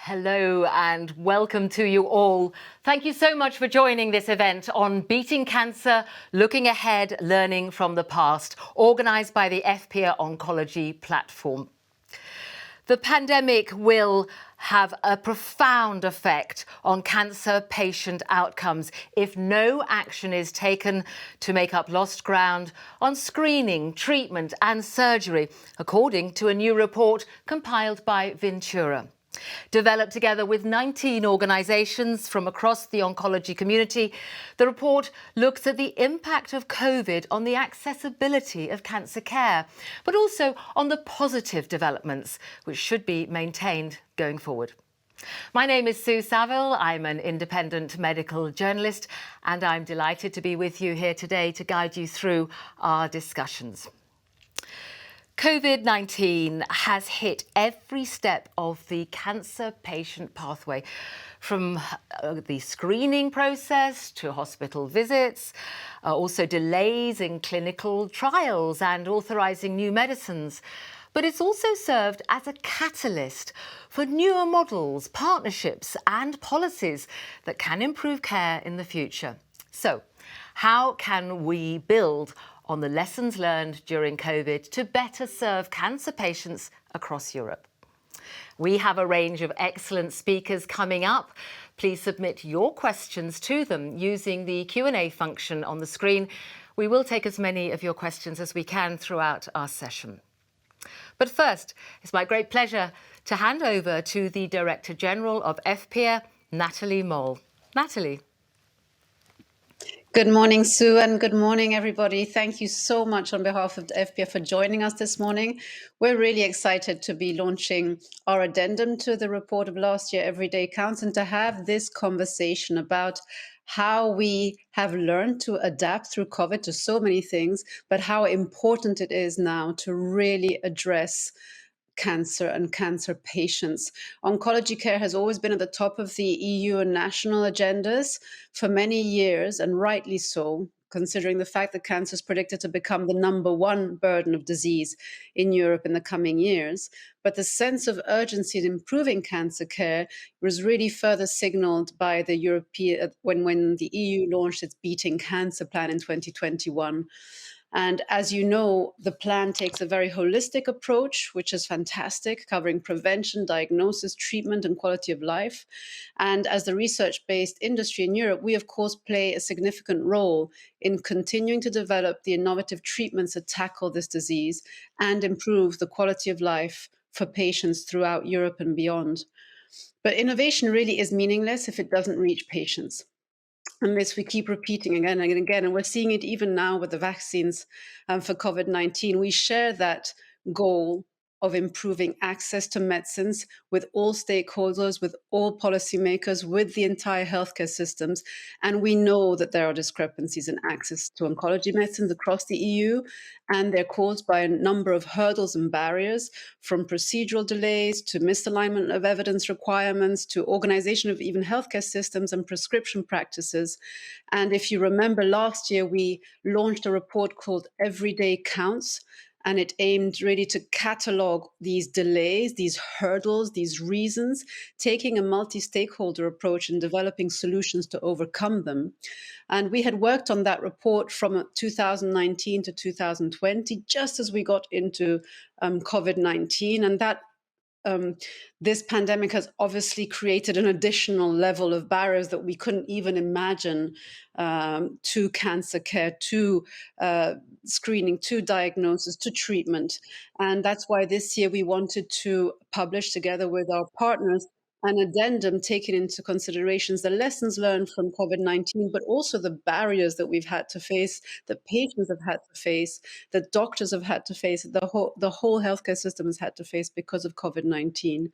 Hello and welcome to you all. Thank you so much for joining this event on Beating Cancer, Looking Ahead, Learning from the Past, organised by the FPA Oncology platform. The pandemic will have a profound effect on cancer patient outcomes if no action is taken to make up lost ground on screening, treatment and surgery, according to a new report compiled by Ventura. Developed together with 19 organisations from across the oncology community, the report looks at the impact of COVID on the accessibility of cancer care, but also on the positive developments which should be maintained going forward. My name is Sue Saville. I'm an independent medical journalist, and I'm delighted to be with you here today to guide you through our discussions. COVID-19 has hit every step of the cancer patient pathway, from the screening process to hospital visits, also delays in clinical trials and authorising new medicines. But it's also served as a catalyst for newer models, partnerships and policies that can improve care in the future. So, how can we build on the lessons learned during COVID to better serve cancer patients across Europe? We have a range of excellent speakers coming up. Please submit your questions to them using the Q&A function on the screen. We will take as many of your questions as we can throughout our session. But first, it's my great pleasure to hand over to the Director General of FPA, Nathalie Moll. Nathalie. Good morning, Sue, and good morning, everybody. Thank you so much on behalf of the FPA for joining us this morning. We're really excited to be launching our addendum to the report of last year, Every Day Counts, and to have this conversation about how we have learned to adapt through COVID to so many things, but how important it is now to really address cancer and cancer patients. Oncology care has always been at the top of the EU and national agendas for many years, and rightly so, considering the fact that cancer is predicted to become the #1 burden of disease in Europe in the coming years. But the sense of urgency in improving cancer care was really further signaled by the European when the EU launched its Beating Cancer plan in 2021. And as you know, the plan takes a very holistic approach, which is fantastic, covering prevention, diagnosis, treatment, and quality of life. And as the research-based industry in Europe, we, of course, play a significant role in continuing to develop the innovative treatments that tackle this disease and improve the quality of life for patients throughout Europe and beyond. But innovation really is meaningless if it doesn't reach patients. And this we keep repeating again and again, and we're seeing it even now with the vaccines for COVID-19. We share that goal of improving access to medicines with all stakeholders, with all policymakers, with the entire healthcare systems. And we know that there are discrepancies in access to oncology medicines across the EU, and they're caused by a number of hurdles and barriers, from procedural delays to misalignment of evidence requirements to organization of even healthcare systems and prescription practices. And if you remember, last year we launched a report called Every Day Counts, and it aimed really to catalog these delays, these hurdles, these reasons, taking a multi-stakeholder approach and developing solutions to overcome them. And we had worked on that report from 2019 to 2020, just as we got into COVID-19. And that this pandemic has obviously created an additional level of barriers that we couldn't even imagine to cancer care, to screening, to diagnosis, to treatment. And that's why this year we wanted to publish, together with our partners, an addendum taking into considerations the lessons learned from COVID-19, but also the barriers that we've had to face, that patients have had to face, that doctors have had to face, the whole healthcare system has had to face because of COVID-19.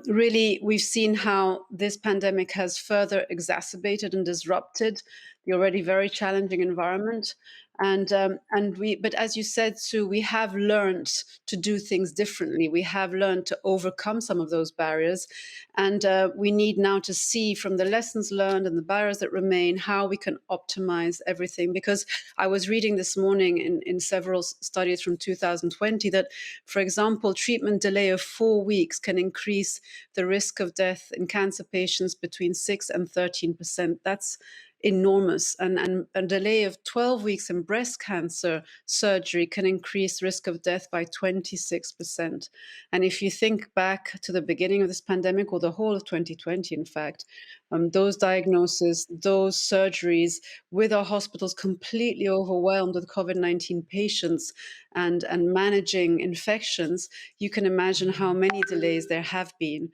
Really, we've seen how this pandemic has further exacerbated and disrupted the already very challenging environment. But as you said, Sue, we have learned to do things differently. We have learned to overcome some of those barriers, and we need now to see from the lessons learned and the barriers that remain how we can optimize everything. Because I was reading this morning in several studies from 2020 that, for example, treatment delay of 4 weeks can increase the risk of death in cancer patients between 6 and 13%. That's enormous. And a delay of 12 weeks in breast cancer surgery can increase risk of death by 26%. And if you think back to the beginning of this pandemic, or the whole of 2020, in fact, those diagnoses, those surgeries, with our hospitals completely overwhelmed with COVID-19 patients and managing infections, you can imagine how many delays there have been.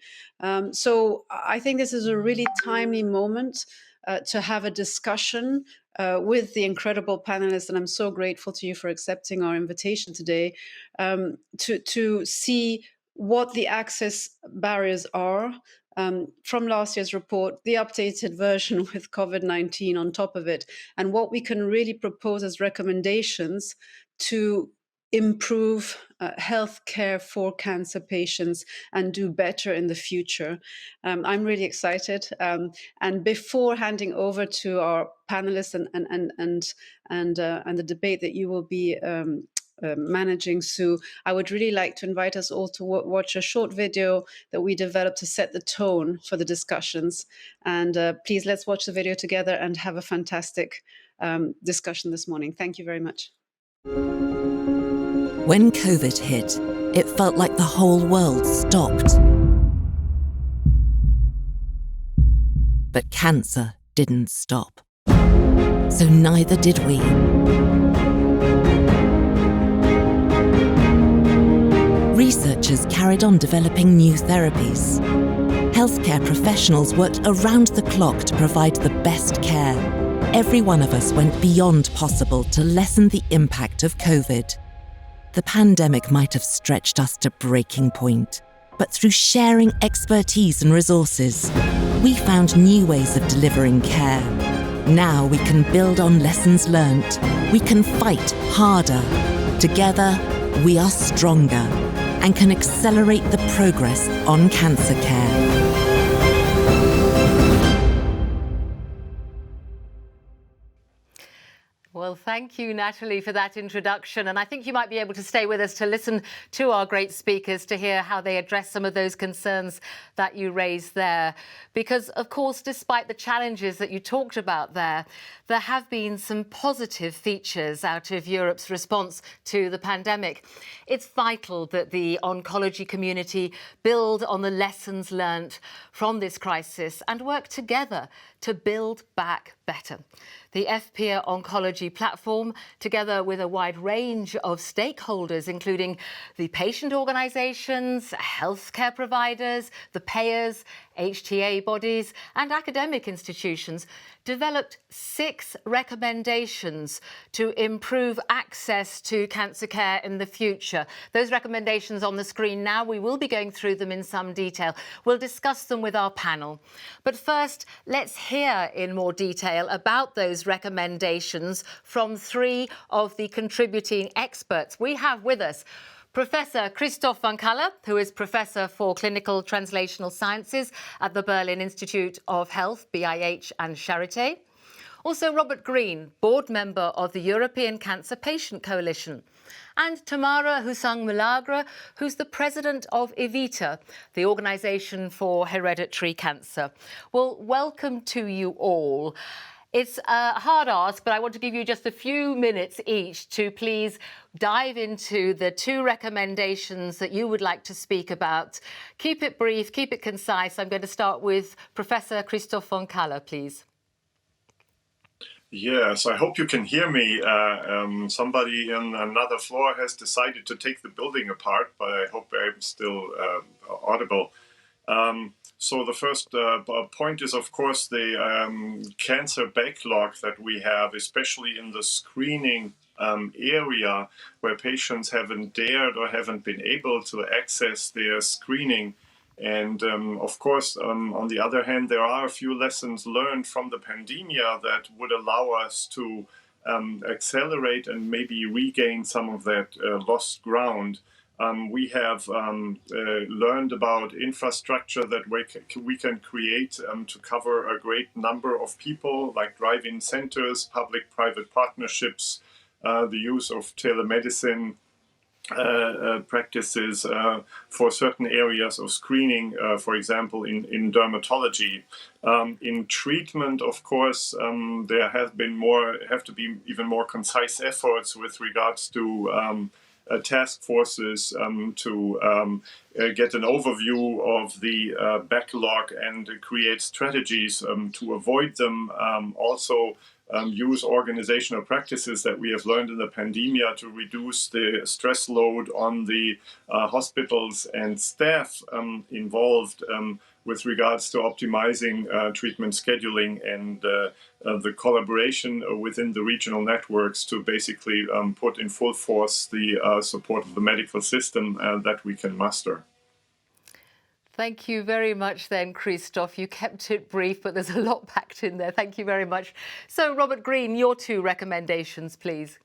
So I think this is a really timely moment to have a discussion with the incredible panelists, and I'm so grateful to you for accepting our invitation today, to see what the access barriers are from last year's report, the updated version with COVID-19 on top of it, and what we can really propose as recommendations to improve health care for cancer patients and do better in the future. I'm really excited. And before handing over to our panelists and the debate that you will be managing, Sue, I would really like to invite us all to watch a short video that we developed to set the tone for the discussions. And please, let's watch the video together and have a fantastic discussion this morning. Thank you very much. When COVID hit, it felt like the whole world stopped. But cancer didn't stop. So neither did we. Researchers carried on developing new therapies. Healthcare professionals worked around the clock to provide the best care. Every one of us went beyond possible to lessen the impact of COVID. The pandemic might have stretched us to breaking point, but through sharing expertise and resources, we found new ways of delivering care. Now we can build on lessons learnt. We can fight harder. Together, we are stronger and can accelerate the progress on cancer care. Well, thank you, Natalie, for that introduction. And I think you might be able to stay with us to listen to our great speakers to hear how they address some of those concerns that you raised there. Because, of course, despite the challenges that you talked about there have been some positive features out of Europe's response to the pandemic. It's vital that the oncology community build on the lessons learnt from this crisis and work together to build back better. The FPIA Oncology platform, together with a wide range of stakeholders, including the patient organisations, healthcare providers, the payers, HTA bodies and academic institutions, developed 6 recommendations to improve access to cancer care in the future. Those recommendations on the screen now, we will be going through them in some detail. We'll discuss them with our panel. But first, let's hear in more detail about those recommendations from 3 of the contributing experts. We have with us Professor Christoph van Kaller, who is Professor for Clinical Translational Sciences at the Berlin Institute of Health, BIH and Charité. Also Robert Green, board member of the European Cancer Patient Coalition. And Tamara Husang-Milagre, who's the president of EVITA, the Organisation for Hereditary Cancer. Well, welcome to you all. It's a hard ask, but I want to give you just a few minutes each to please dive into the 2 recommendations that you would like to speak about. Keep it brief, keep it concise. I'm going to start with Professor Christoph van Kaller, please. Yes, I hope you can hear me. Somebody in another floor has decided to take the building apart, but I hope I'm still audible. So the first point is, of course, the cancer backlog that we have, especially in the screening area, where patients haven't dared or haven't been able to access their screening And of course, on the other hand, there are a few lessons learned from the pandemia that would allow us to accelerate and maybe regain some of that lost ground. We have learned about infrastructure that we can create to cover a great number of people, like drive-in centers, public-private partnerships, the use of telemedicine practices for certain areas of screening, for example, in dermatology. In treatment, of course, there have to be even more concise efforts with regards to task forces to get an overview of the backlog and create strategies to avoid them. Also, use organizational practices that we have learned in the pandemia to reduce the stress load on the hospitals and staff involved with regards to optimizing treatment scheduling and the collaboration within the regional networks to basically put in full force the support of the medical system that we can muster. Thank you very much then, Christoph. You kept it brief, but there's a lot packed in there. Thank you very much. So, Robert Green, your 2 recommendations, please.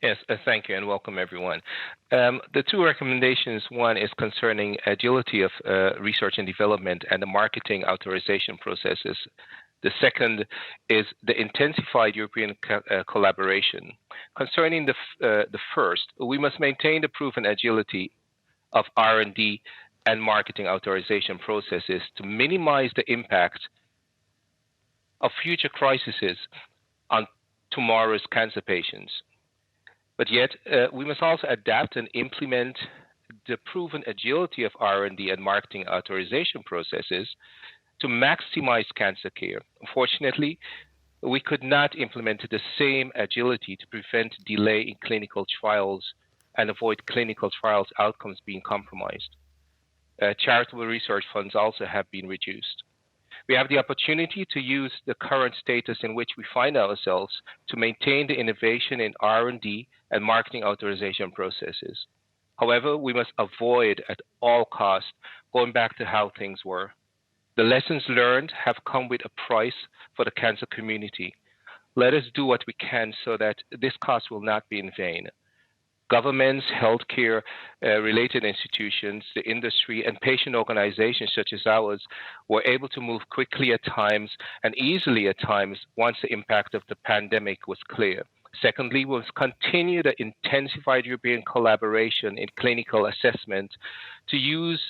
Yes, thank you and welcome everyone. The 2 recommendations, one is concerning agility of research and development and the marketing authorization processes. The second is the intensified European collaboration. Concerning the first, we must maintain the proven agility of R&D and marketing authorization processes to minimize the impact of future crises on tomorrow's cancer patients. But yet, we must also adapt and implement the proven agility of R&D and marketing authorization processes to maximize cancer care. Unfortunately, we could not implement the same agility to prevent delay in clinical trials and avoid clinical trials outcomes being compromised. Charitable research funds also have been reduced. We have the opportunity to use the current status in which we find ourselves to maintain the innovation in R&D and marketing authorization processes. However, we must avoid at all costs going back to how things were. The lessons learned have come with a price for the cancer community. Let us do what we can so that this cost will not be in vain. Governments, healthcare related institutions, the industry, and patient organizations such as ours were able to move quickly at times and easily at times once the impact of the pandemic was clear. Secondly, we must continue the intensified European collaboration in clinical assessment to use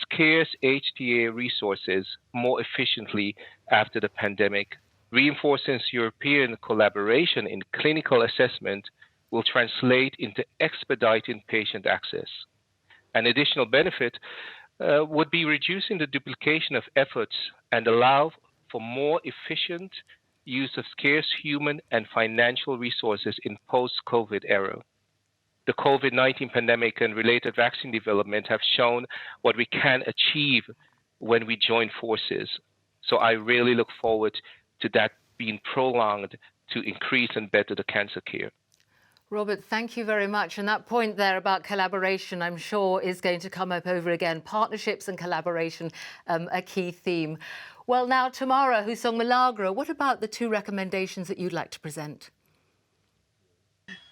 scarce HTA resources more efficiently after the pandemic. Reinforcing European collaboration in clinical assessment will translate into expediting patient access. An additional benefit would be reducing the duplication of efforts and allow for more efficient use of scarce human and financial resources in post-COVID era. The COVID-19 pandemic and related vaccine development have shown what we can achieve when we join forces. So I really look forward to that being prolonged to increase and better the cancer care. Robert, thank you very much. And that point there about collaboration, I'm sure, is going to come up over again. Partnerships and collaboration, a key theme. Well, now, Tamara Husong-Milagro, what about the 2 recommendations that you'd like to present?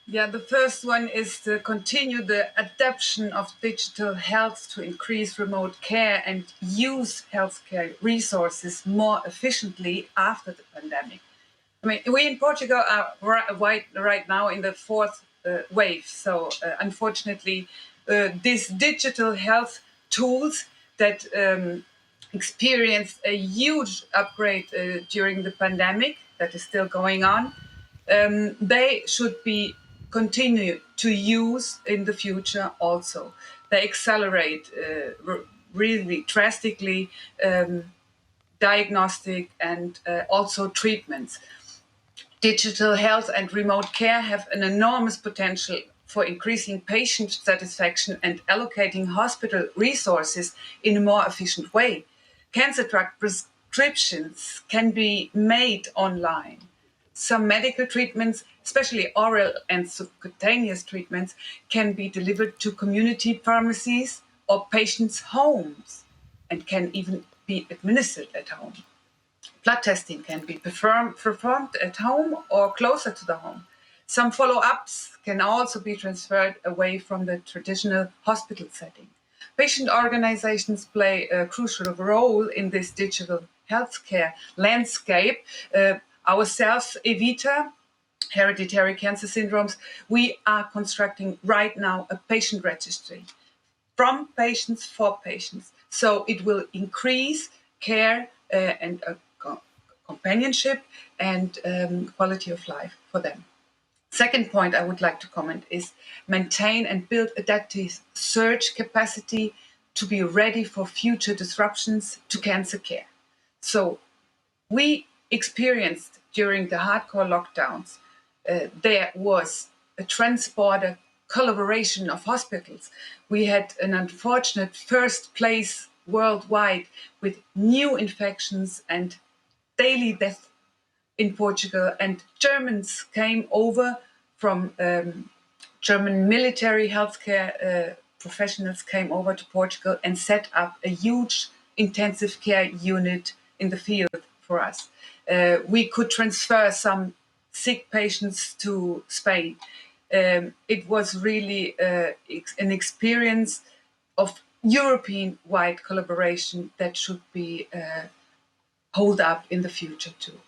Yeah, the first one is to continue the adoption of digital health to increase remote care and use healthcare resources more efficiently after the pandemic. I mean, we in Portugal are right now in the 4th wave. So unfortunately, these digital health tools that experienced a huge upgrade during the pandemic that is still going on, they should be continued to use in the future also. They accelerate really drastically diagnostic and also treatments. Digital health and remote care have an enormous potential for increasing patient satisfaction and allocating hospital resources in a more efficient way. Cancer drug prescriptions can be made online. Some medical treatments, especially oral and subcutaneous treatments, can be delivered to community pharmacies or patients' homes and can even be administered at home. Blood testing can be performed at home or closer to the home. Some follow-ups can also be transferred away from the traditional hospital setting. Patient organizations play a crucial role in this digital healthcare landscape. Ourselves, Evita, Hereditary Cancer Syndromes, we are constructing right now a patient registry from patients for patients. So it will increase care and companionship and quality of life for them. Second point I would like to comment is maintain and build adaptive surge capacity to be ready for future disruptions to cancer care. So we experienced during the hardcore lockdowns, there was a trans-border collaboration of hospitals. We had an unfortunate first place worldwide with new infections and daily death in Portugal, and Germans came over from German military healthcare professionals came over to Portugal and set up a huge intensive care unit in the field for us. We could transfer some sick patients to Spain. It was really an experience of European-wide collaboration that should be hold up in the future too.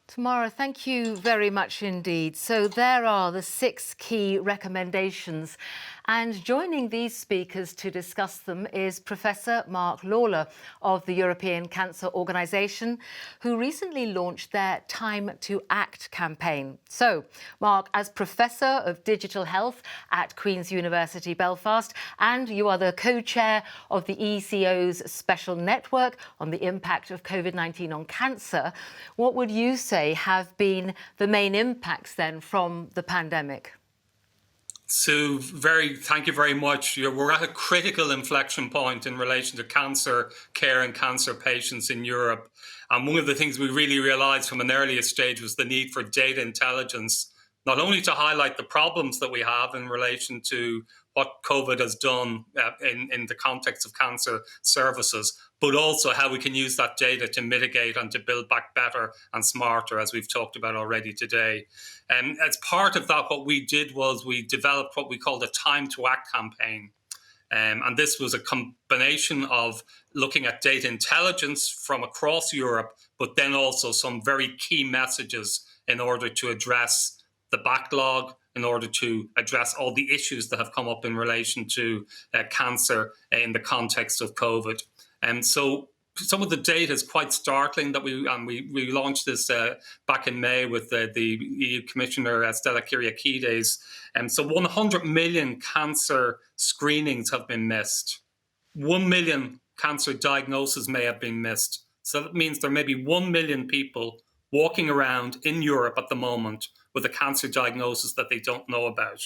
Tamara, thank you very much indeed. So there are the 6 key recommendations. And joining these speakers to discuss them is Professor Mark Lawler of the European Cancer Organisation, who recently launched their Time to Act campaign. So, Mark, as Professor of Digital Health at Queen's University Belfast, and you are the co-chair of the ECO's Special Network on the Impact of COVID-19 on Cancer, what would you say have been the main impacts then from the pandemic? Sue, thank you very much. We're at a critical inflection point in relation to cancer care and cancer patients in Europe. And one of the things we really realised from an earlier stage was the need for data intelligence, not only to highlight the problems that we have in relation to what COVID has done in the context of cancer services, but also how we can use that data to mitigate and to build back better and smarter, as we've talked about already today. And as part of that, what we did was we developed what we called a Time to Act campaign. And this was a combination of looking at data intelligence from across Europe, but then also some very key messages in order to address the backlog, in order to address all the issues that have come up in relation to cancer in the context of COVID. And so some of the data is quite startling that we launched this back in May with the EU Commissioner Stella Kyriakides. And so 100 million cancer screenings have been missed. 1 million cancer diagnoses may have been missed. So that means there may be 1 million people walking around in Europe at the moment with a cancer diagnosis that they don't know about.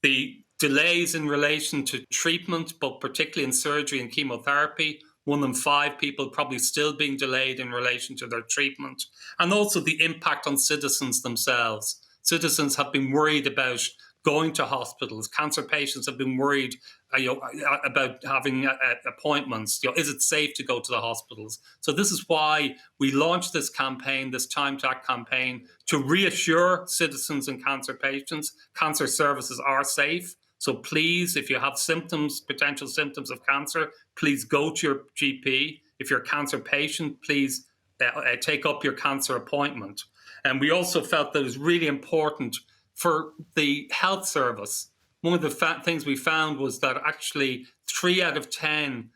The delays in relation to treatment, but particularly in surgery and chemotherapy, 1 in 5 people probably still being delayed in relation to their treatment. And also the impact on citizens themselves. Citizens have been worried about going to hospitals. Cancer patients have been worried about having appointments. Is it safe to go to the hospitals? So this is why we launched this campaign, this Time to Act campaign, to reassure citizens and cancer patients cancer services are safe. So please, if you have symptoms, potential symptoms of cancer, please go to your GP. If you're a cancer patient, please take up your cancer appointment. And we also felt that it was really important for the health service. One of the things we found was that actually 3 out of 10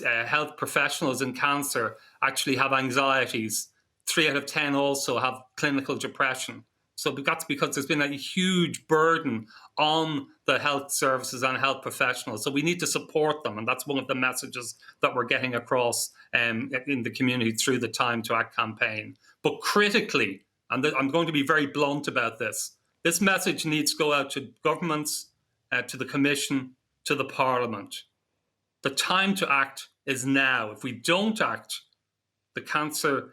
health professionals in cancer actually have anxieties. 3 out of 10 also have clinical depression. So that's because there's been a huge burden on the health services and health professionals. So we need to support them. And that's one of the messages that we're getting across in the community through the Time to Act campaign. But critically, and I'm going to be very blunt about this message needs to go out to governments, to the Commission, to the Parliament. The time to act is now. If we don't act, the cancer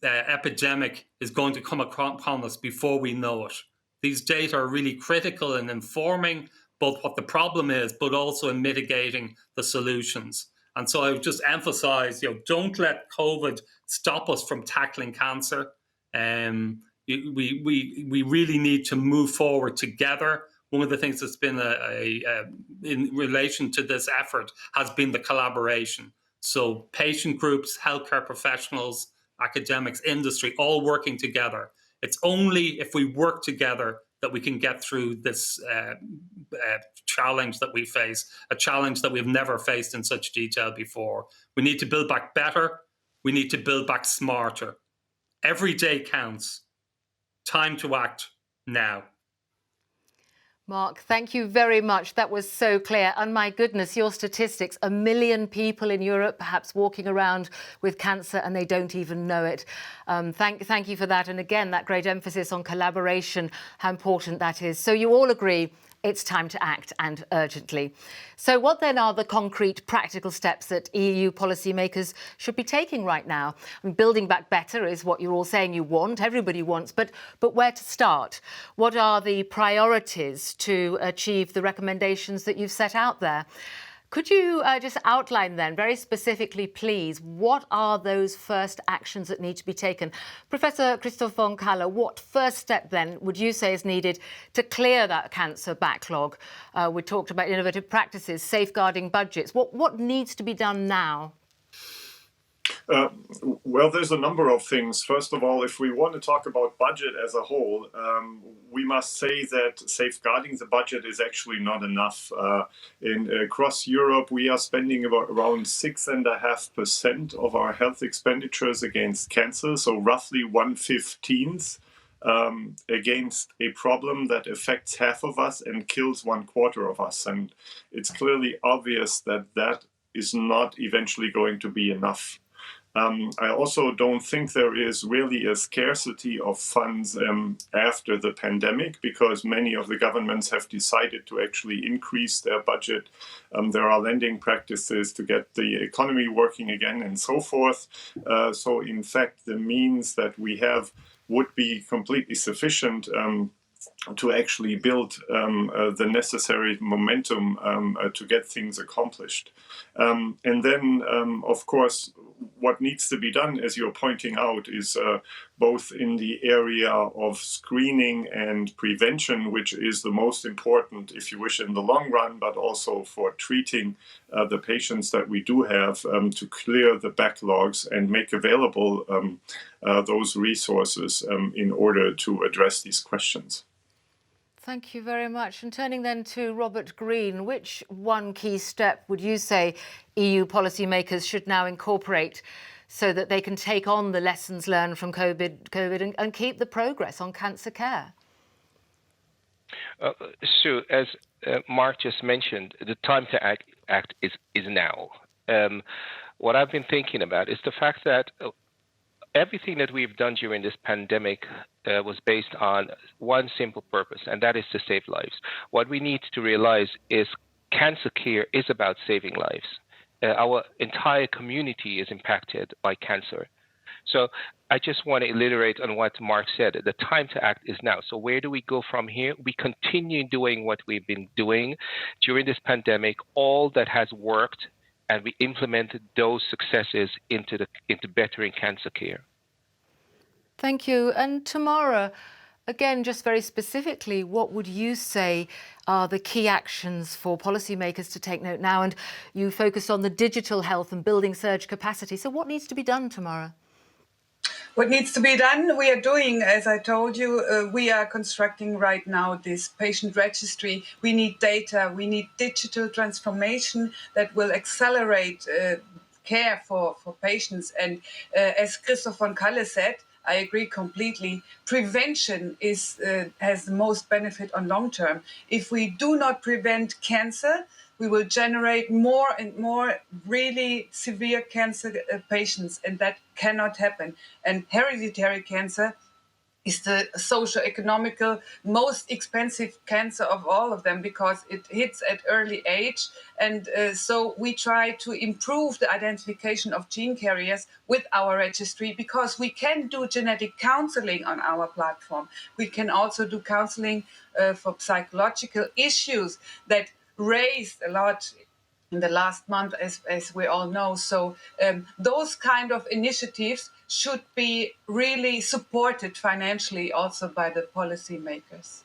epidemic is going to come upon us before we know it. These data are really critical in informing both what the problem is, but also in mitigating the solutions. And so I would just emphasize, don't let COVID stop us from tackling cancer. We really need to move forward together. One of the things that's been in relation to this effort has been the collaboration. So patient groups, healthcare professionals, academics, industry, all working together. It's only if we work together that we can get through this challenge that we face, a challenge that we've never faced in such detail before. We need to build back better. We need to build back smarter. Every day counts. Time to act now. Mark, thank you very much. That was so clear. And my goodness, your statistics, 1 million people in Europe perhaps walking around with cancer and they don't even know it. Thank you for that. And again, that great emphasis on collaboration, how important that is. So you all agree it's time to act, and urgently. So what then are the concrete practical steps that EU policymakers should be taking right now? I mean, building back better is what you're all saying you want, everybody wants, but where to start? What are the priorities to achieve the recommendations that you've set out there? Could you just outline then, very specifically, please, what are those first actions that need to be taken? Professor Christoph von Kaller, what first step then would you say is needed to clear that cancer backlog? We talked about innovative practices, safeguarding budgets. What needs to be done now? Well, there's a number of things. First of all, if we want to talk about budget as a whole, we must say that safeguarding the budget is actually not enough. Across Europe, we are spending around 6.5% of our health expenditures against cancer, so roughly 1/15 against a problem that affects half of us and kills 1/4 of us. And it's clearly obvious that that is not eventually going to be enough. I also don't think there is really a scarcity of funds after the pandemic, because many of the governments have decided to actually increase their budget. There are lending practices to get the economy working again and so forth. So in fact, the means that we have would be completely sufficient to actually build the necessary momentum to get things accomplished. And then, of course, what needs to be done, as you're pointing out, is both in the area of screening and prevention, which is the most important, if you wish, in the long run, but also for treating the patients that we do have to clear the backlogs and make available those resources in order to address these questions. Thank you very much. And turning then to Robert Green, which one key step would you say EU policymakers should now incorporate so that they can take on the lessons learned from COVID and keep the progress on cancer care? So, as Mark just mentioned, the time to act is now. What I've been thinking about is the fact that everything that we've done during this pandemic was based on one simple purpose, and that is to save lives. What we need to realize is cancer care is about saving lives. Our entire community is impacted by cancer. So I just want to iterate on what Mark said. The time to act is now. So where do we go from here? We continue doing what we've been doing during this pandemic, all that has worked, and we implemented those successes into bettering cancer care. Thank you. And Tamara, again, just very specifically, what would you say are the key actions for policymakers to take note now? And you focused on the digital health and building surge capacity. So what needs to be done, Tamara? What needs to be done, we are doing, as I told you, we are constructing right now this patient registry. We need data, we need digital transformation that will accelerate care for patients. And as Christoph von Kaller said, I agree completely. Prevention has the most benefit on long term. If we do not prevent cancer, we will generate more and more really severe cancer patients, and that cannot happen. And hereditary cancer is the socio-economical most expensive cancer of all of them, because it hits at early age. And so we try to improve the identification of gene carriers with our registry, because we can do genetic counseling on our platform. We can also do counseling for psychological issues that raised a lot in the last month, as we all know. So those kind of initiatives should be really supported financially also by the policymakers.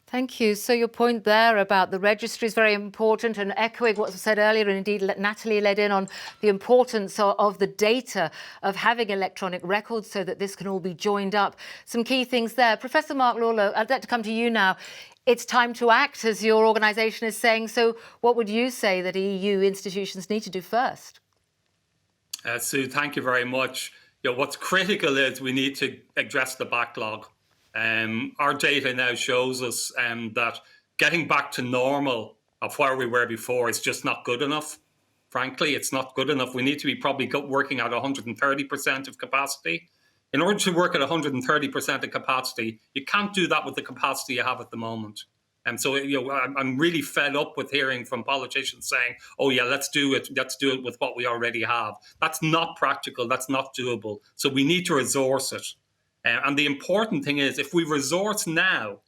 Thank you. So your point there about the registry is very important, and echoing what was said earlier, and indeed Natalie led in on the importance of the data, of having electronic records so that this can all be joined up. Some key things there. Professor Mark Lawler, I'd like to come to you now. It's time to act, as your organisation is saying. So what would you say that EU institutions need to do first? Sue, thank you very much. What's critical is we need to address the backlog. Our data now shows us that getting back to normal of where we were before is just not good enough. Frankly, it's not good enough. We need to be probably working at 130% of capacity. In order to work at 130% of capacity, you can't do that with the capacity you have at the moment. And so, I'm really fed up with hearing from politicians saying, "Oh yeah, let's do it with what we already have." That's not practical. That's not doable. So we need to resource it. And the important thing is, if we resource now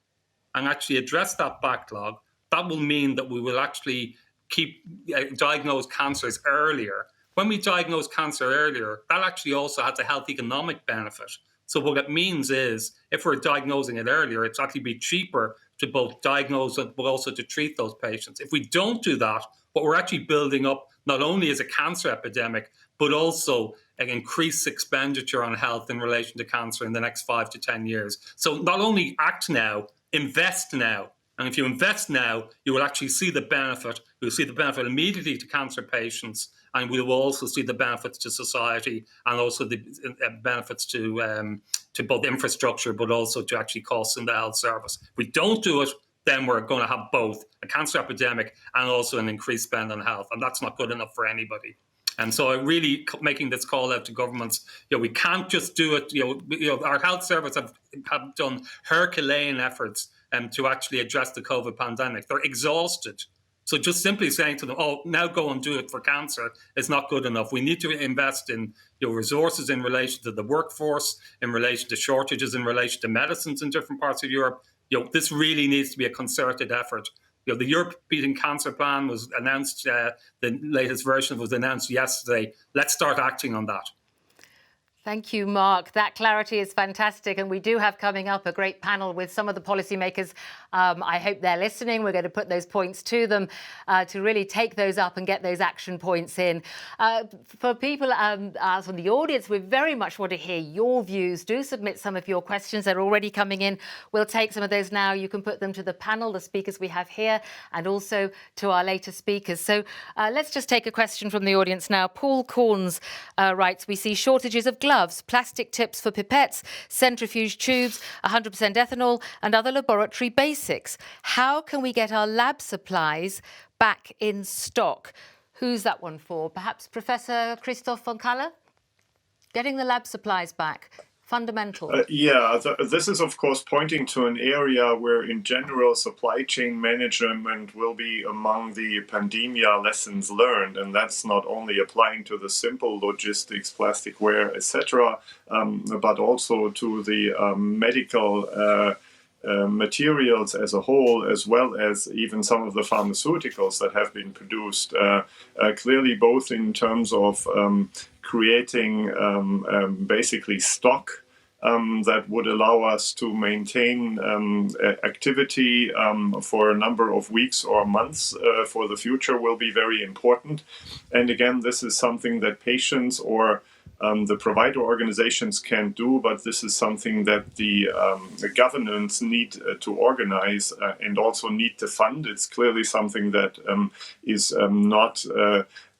and actually address that backlog, that will mean that we will actually diagnose cancers earlier. When we diagnose cancer earlier, that actually also has a health economic benefit. So what it means is, if we're diagnosing it earlier, it's actually be cheaper to both diagnose it, but also to treat those patients. If we don't do that, what we're actually building up not only is a cancer epidemic, but also an increased expenditure on health in relation to cancer in the next 5 to 10 years. So not only act now, invest now. And if you invest now, you will actually see the benefit. You'll see the benefit immediately to cancer patients, and we will also see the benefits to society, and also the benefits to both infrastructure, but also to actually costs in the health service. If we don't do it, then we're going to have both a cancer epidemic and also an increased spend on health, and that's not good enough for anybody. And so, really making this call out to governments, we can't just do it. Our health service have done Herculean efforts to actually address the COVID pandemic. They're exhausted. So just simply saying to them, "Oh, now go and do it for cancer," is not good enough. We need to invest in resources in relation to the workforce, in relation to shortages, in relation to medicines in different parts of Europe. This really needs to be a concerted effort. The European Cancer Plan was announced, the latest version was announced yesterday. Let's start acting on that. Thank you, Mark. That clarity is fantastic. And we do have coming up a great panel with some of the policymakers. I hope they're listening. We're going to put those points to them to really take those up and get those action points in. For people out on the audience, we very much want to hear your views. Do submit some of your questions. They're already coming in. We'll take some of those now. You can put them to the panel, the speakers we have here, and also to our later speakers. So let's just take a question from the audience now. Paul Corns writes, "We see shortages of gloves, plastic tips for pipettes, centrifuge tubes, 100% ethanol, and other laboratory basics. How can we get our lab supplies back in stock?" Who's that one for? Perhaps Professor Christoph von Kaller? Getting the lab supplies back. Fundamental. This is, of course, pointing to an area where, in general, supply chain management will be among the pandemia lessons learned. And that's not only applying to the simple logistics, plasticware, etc., but also to the medical materials as a whole, as well as even some of the pharmaceuticals that have been produced, clearly both in terms of creating basically stock that would allow us to maintain activity for a number of weeks or months for the future will be very important. And again, this is something that patients or the provider organizations can't do, but this is something that the governments need to organize and also need to fund. It's clearly something that is not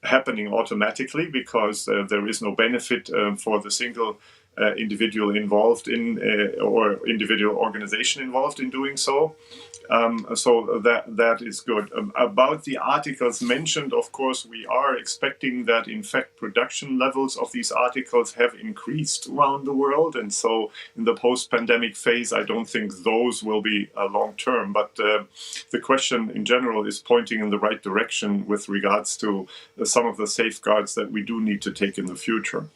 happening automatically, because there is no benefit for the single individual involved in or individual organization involved in doing so. So that is good. About the articles mentioned, of course, we are expecting that, in fact, production levels of these articles have increased around the world. And so in the post-pandemic phase, I don't think those will be long-term. But the question in general is pointing in the right direction with regards to some of the safeguards that we do need to take in the future.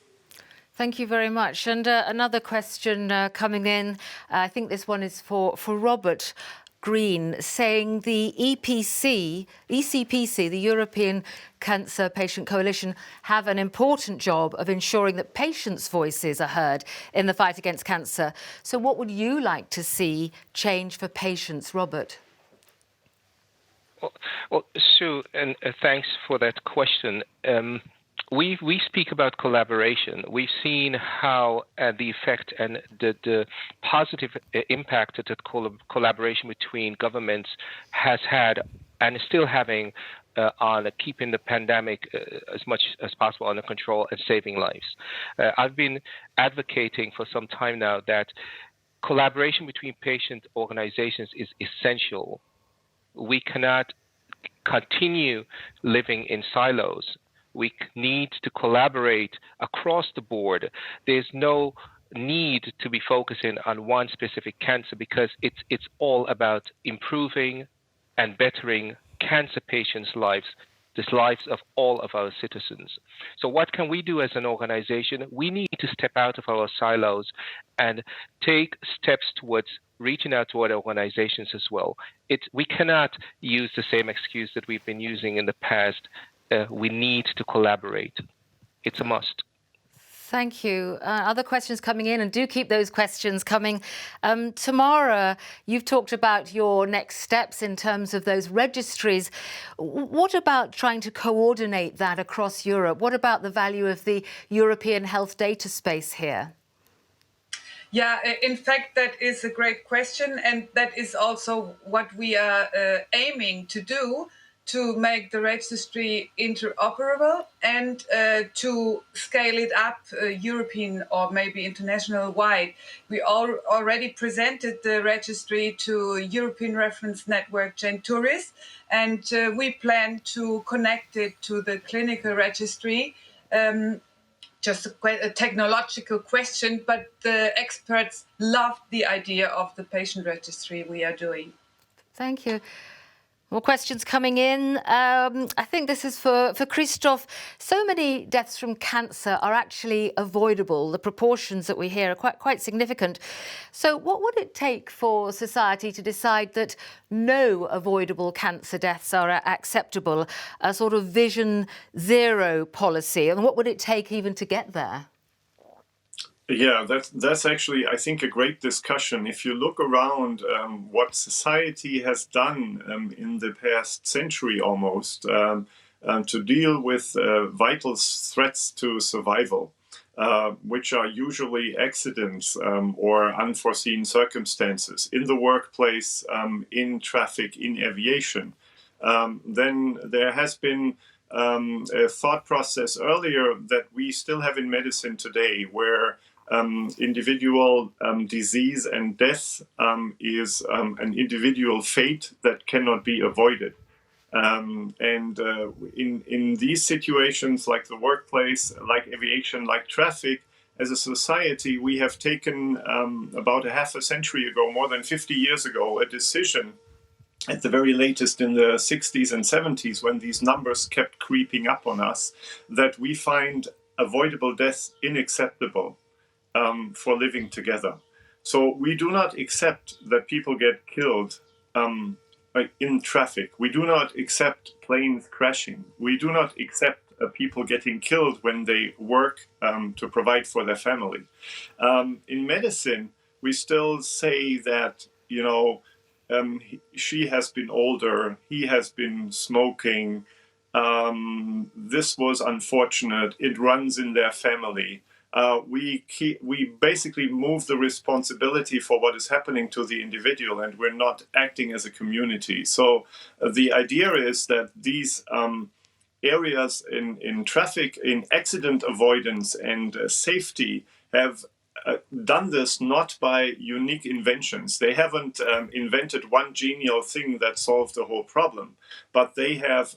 Thank you very much. And another question coming in, I think this one is for Robert Green, saying the ECPC, the European Cancer Patient Coalition, have an important job of ensuring that patients' voices are heard in the fight against cancer. So what would you like to see change for patients, Robert? Well, Sue, and thanks for that question. We speak about collaboration. We've seen how the effect and the positive impact that collaboration between governments has had and is still having on keeping the pandemic as much as possible under control and saving lives. I've been advocating for some time now that collaboration between patient organizations is essential. We cannot continue living in silos. We need to collaborate across the board. There's no need to be focusing on one specific cancer because it's all about improving and bettering cancer patients' lives, the lives of all of our citizens. So what can we do as an organization? We need to step out of our silos and take steps towards reaching out to other organizations as well. We cannot use the same excuse that we've been using in the past. We need to collaborate. It's a must. Thank you. Other questions coming in, and do keep those questions coming. Tamara, you've talked about your next steps in terms of those registries. What about trying to coordinate that across Europe? What about the value of the European health data space here? Yeah, in fact, that is a great question. And that is also what we are aiming to do, to make the registry interoperable and to scale it up European or maybe international wide. We already presented the registry to European Reference Network Gentouris, and we plan to connect it to the clinical registry. Just a technological question, but the experts love the idea of the patient registry we are doing. Thank you. More questions coming in. I think this is for Christoph. So many deaths from cancer are actually avoidable. The proportions that we hear are quite significant. So what would it take for society to decide that no avoidable cancer deaths are acceptable, a sort of vision zero policy? And what would it take even to get there? Yeah, that's actually, I think, a great discussion. If you look around what society has done in the past century almost to deal with vital threats to survival, which are usually accidents or unforeseen circumstances in the workplace, in traffic, in aviation, then there has been a thought process earlier that we still have in medicine today, where individual disease and death is an individual fate that cannot be avoided. And in these situations, like the workplace, like aviation, like traffic, as a society, we have taken about a half a century ago, more than 50 years ago, a decision at the very latest in the 60s and 70s, when these numbers kept creeping up on us, that we find avoidable death unacceptable for living together. So we do not accept that people get killed in traffic. We do not accept planes crashing. We do not accept people getting killed when they work to provide for their family. In medicine, we still say that, she has been older, he has been smoking, this was unfortunate, it runs in their family. We basically move the responsibility for what is happening to the individual, and we're not acting as a community. So the idea is that these areas in traffic, in accident avoidance and safety have done this not by unique inventions. They haven't invented one genial thing that solved the whole problem, but they have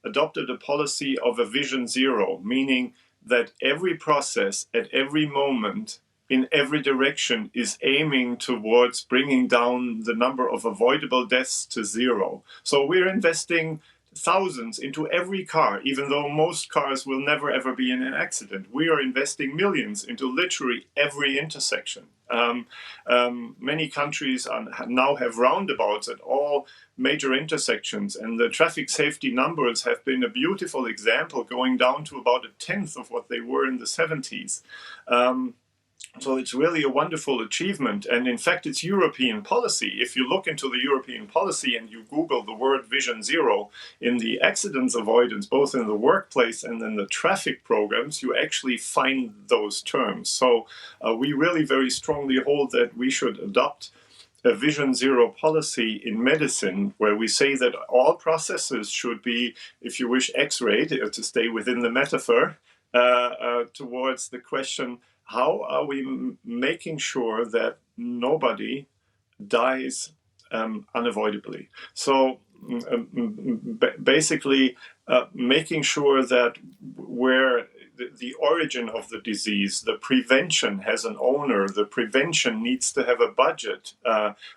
adopted a policy of a vision zero, meaning that every process at every moment in every direction is aiming towards bringing down the number of avoidable deaths to zero. So we're investing thousands into every car, even though most cars will never ever be in an accident. We are investing millions into literally every intersection. Many countries now have roundabouts at all major intersections, and the traffic safety numbers have been a beautiful example, going down to about a tenth of what they were in the 70s. So it's really a wonderful achievement. And in fact, it's European policy. If you look into the European policy and you Google the word Vision Zero, in the accidents avoidance, both in the workplace and in the traffic programs, you actually find those terms. So we really very strongly hold that we should adopt a Vision Zero policy in medicine, where we say that all processes should be, if you wish, X-rayed, to stay within the metaphor, towards the question, how are we making sure that nobody dies unavoidably? So basically, making sure that where the origin of the disease, the prevention has an owner, the prevention needs to have a budget.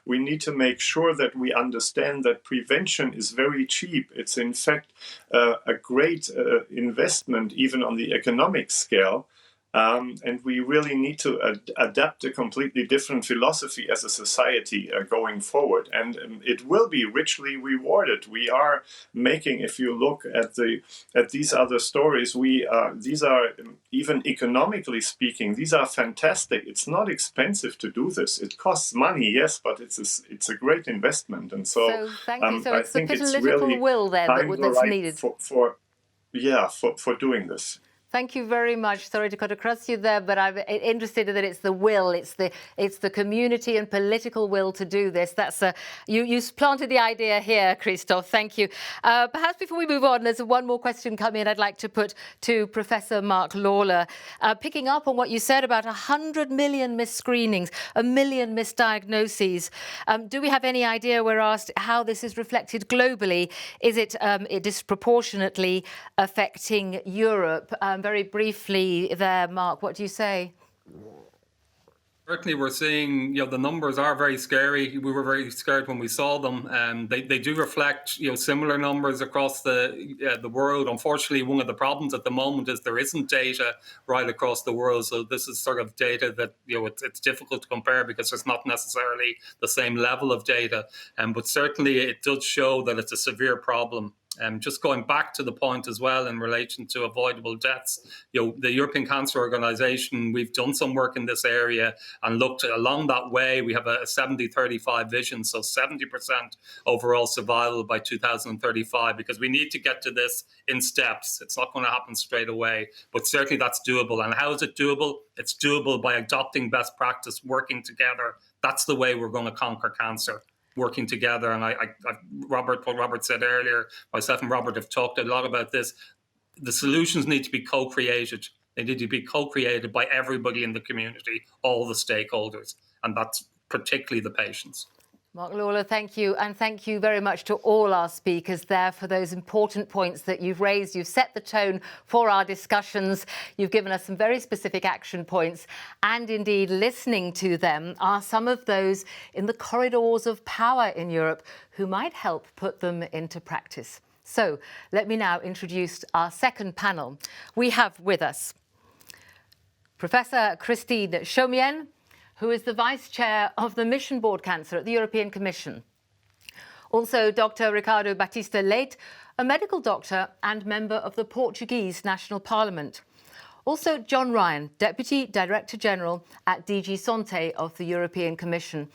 We need to make sure that we understand that prevention is very cheap. It's in fact a great investment, even on the economic scale. And we really need to adapt a completely different philosophy as a society going forward. And it will be richly rewarded. We are making, if you look at these other stories, these are, even economically speaking, these are fantastic. It's not expensive to do this. It costs money, yes, but it's a great investment. And so thank you. So I it's the think it's political really will then that's needed for doing this. Thank you very much. Sorry to cut across you there, but I'm interested that it's the will, it's the community and political will to do this. That's you planted the idea here, Christoph. Thank you. Perhaps before we move on, there's one more question come in I'd like to put to Professor Mark Lawler. Picking up on what you said about 100 million missed screenings, 1 million misdiagnoses. Do we have any idea, we're asked, how this is reflected globally? Is it disproportionately affecting Europe? Very briefly there, Mark, what do you say? Certainly, we're seeing, the numbers are very scary. We were very scared when we saw them. They do reflect, similar numbers across the world. Unfortunately, one of the problems at the moment is there isn't data right across the world. So this is sort of data that, it's difficult to compare because there's not necessarily the same level of data. But certainly, it does show that it's a severe problem. Just going back to the point as well in relation to avoidable deaths, the European Cancer Organization, we've done some work in this area and looked along that way. We have a 70-35 vision, so 70% overall survival by 2035, because we need to get to this in steps. It's not going to happen straight away, but certainly that's doable. And how is it doable? It's doable by adopting best practice, working together. That's the way we're going to conquer cancer. Working together, and what Robert said earlier, myself and Robert have talked a lot about this. The solutions need to be co-created. They need to be co-created by everybody in the community, all the stakeholders, and that's particularly the patients. Mark Lawler, thank you. And thank you very much to all our speakers there for those important points that you've raised. You've set the tone for our discussions. You've given us some very specific action points. And indeed, listening to them are some of those in the corridors of power in Europe who might help put them into practice. So let me now introduce our second panel. We have with us Professor Christine Chomienne, who is the Vice Chair of the Mission Board Cancer at the European Commission. Also, Dr. Ricardo Batista Leite, a medical doctor and member of the Portuguese National Parliament. Also, John Ryan, Deputy Director General at DG Santé of the European Commission.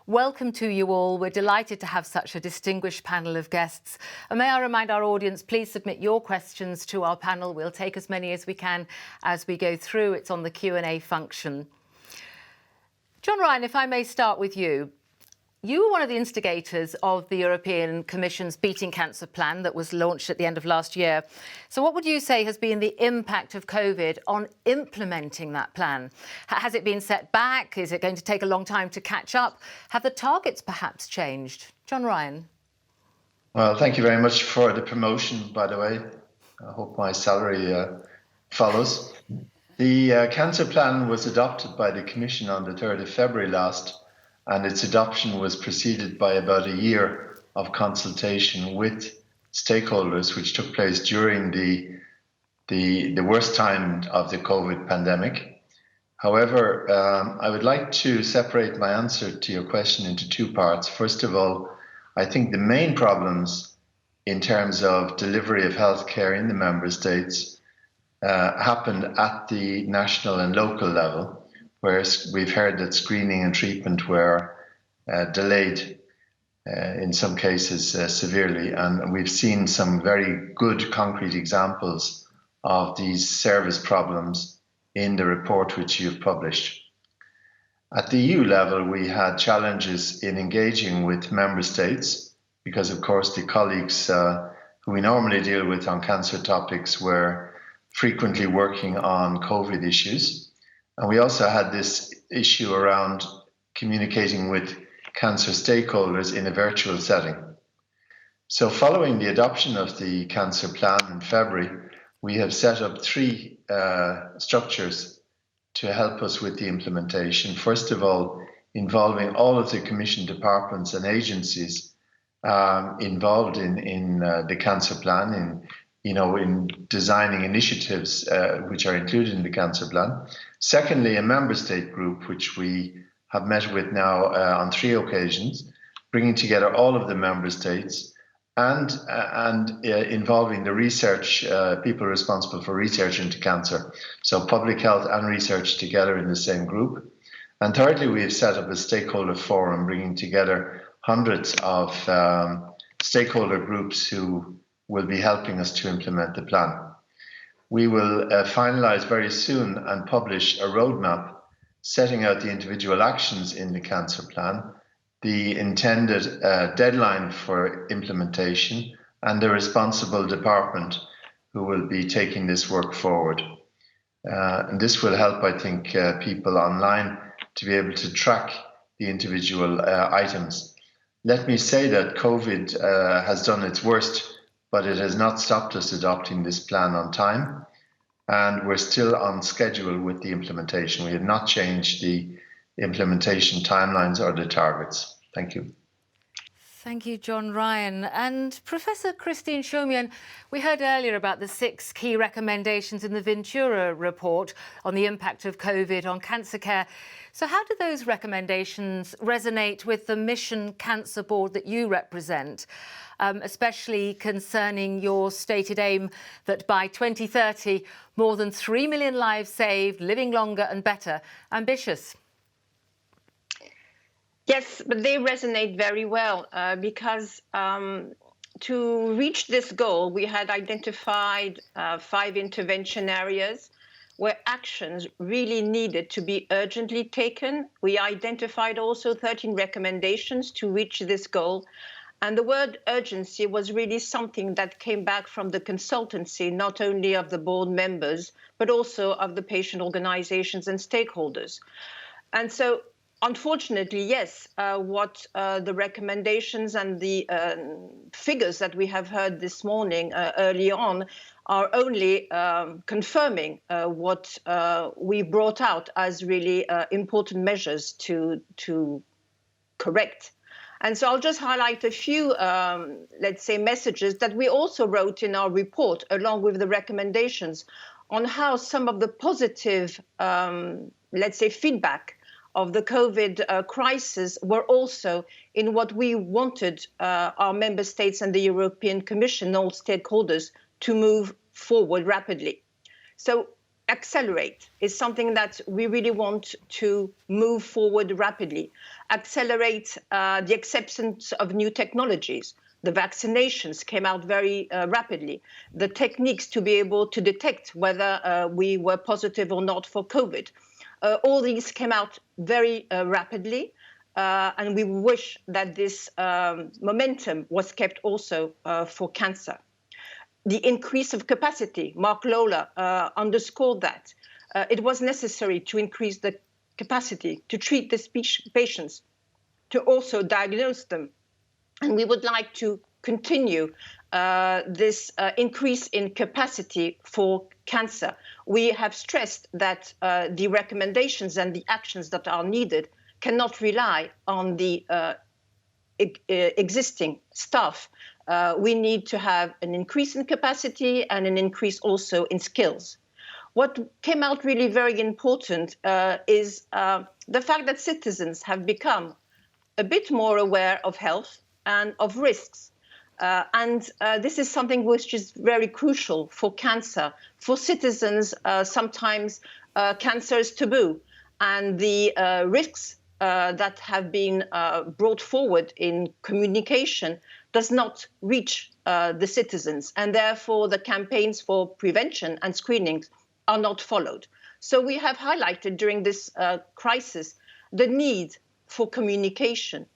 Welcome to you all. We're delighted to have such a distinguished panel of guests. And may I remind our audience, please submit your questions to our panel. We'll take as many as we can as we go through. It's on the Q&A function. John Ryan, if I may start with you. You were one of the instigators of the European Commission's Beating Cancer plan that was launched at the end of last year. So what would you say has been the impact of COVID on implementing that plan? Has it been set back? Is it going to take a long time to catch up? Have the targets perhaps changed? John Ryan. Well, thank you very much for the promotion, by the way. I hope my salary follows. The cancer plan was adopted by the Commission on the 3rd of February last, and its adoption was preceded by about a year of consultation with stakeholders, which took place during the worst time of the COVID pandemic. However, I would like to separate my answer to your question into two parts. First of all, I think the main problems in terms of delivery of healthcare in the member states happened at the national and local level, where we've heard that screening and treatment were delayed in some cases severely. And we've seen some very good concrete examples of these service problems in the report which you've published. At the EU level, we had challenges in engaging with member states because, of course, the colleagues who we normally deal with on cancer topics were frequently working on COVID issues. And we also had this issue around communicating with cancer stakeholders in a virtual setting. So following the adoption of the cancer plan in February, we have set up three structures to help us with the implementation. First of all, involving all of the Commission departments and agencies involved in the cancer plan, in designing initiatives which are included in the cancer plan. Secondly, a member state group, which we have met with now on 3 occasions, bringing together all of the member states and involving the research, people responsible for research into cancer. So public health and research together in the same group. And thirdly, we have set up a stakeholder forum, bringing together hundreds of stakeholder groups who will be helping us to implement the plan. We will finalise very soon and publish a roadmap setting out the individual actions in the cancer plan, the intended deadline for implementation, and the responsible department who will be taking this work forward. And this will help, I think, people online to be able to track the individual items. Let me say that COVID has done its worst, but it has not stopped us adopting this plan on time. And we're still on schedule with the implementation. We have not changed the implementation timelines or the targets. Thank you. Thank you, John Ryan. And Professor Christine Chomienne, we heard earlier about the 6 key recommendations in the Ventura report on the impact of COVID on cancer care. So how do those recommendations resonate with the Mission Cancer Board that you represent, especially concerning your stated aim that by 2030, more than 3 million lives saved, living longer and better? Ambitious. Yes, but they resonate very well because to reach this goal, we had identified 5 intervention areas where actions really needed to be urgently taken. We identified also 13 recommendations to reach this goal. And the word urgency was really something that came back from the consultancy, not only of the board members, but also of the patient organizations and stakeholders. And so, unfortunately, yes, what the recommendations and the figures that we have heard this morning early on are only confirming what we brought out as really important measures to correct. And so I'll just highlight a few, let's say, messages that we also wrote in our report, along with the recommendations, on how some of the positive, let's say, feedback of the COVID crisis were also in what we wanted our member states and the European Commission, all stakeholders, to move forward rapidly. So accelerate is something that we really want to move forward rapidly. Accelerate the acceptance of new technologies. The vaccinations came out very rapidly. The techniques to be able to detect whether we were positive or not for COVID. All these came out very rapidly. and we wish that this momentum was kept also for cancer. The increase of capacity, Mark Lawler underscored that. It was necessary to increase the capacity to treat these patients, to also diagnose them. And we would like to continue this increase in capacity for cancer. We have stressed that the recommendations and the actions that are needed cannot rely on the existing staff. We need to have an increase in capacity and an increase also in skills. What came out really very important is the fact that citizens have become a bit more aware of health and of risks. This is something which is very crucial for cancer. For citizens, sometimes cancer is taboo, and the risks that have been brought forward in communication does not reach the citizens, and therefore the campaigns for prevention and screenings are not followed. So we have highlighted during this crisis the need for communication,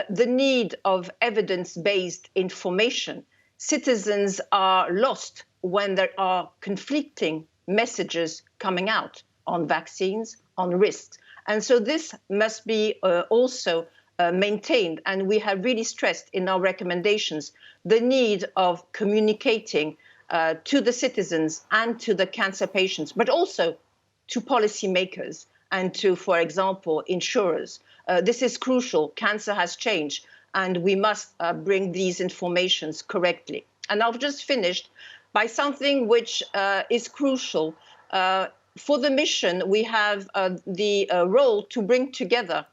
the need of evidence-based information. Citizens are lost when there are conflicting messages coming out on vaccines, on risks. And so this must be also maintained. And we have really stressed in our recommendations the need of communicating to the citizens and to the cancer patients, but also to policymakers and to, for example, insurers. This is crucial. Cancer has changed, and we must bring these informations correctly. And I've just finished by something which is crucial. For the mission, we have the role to bring together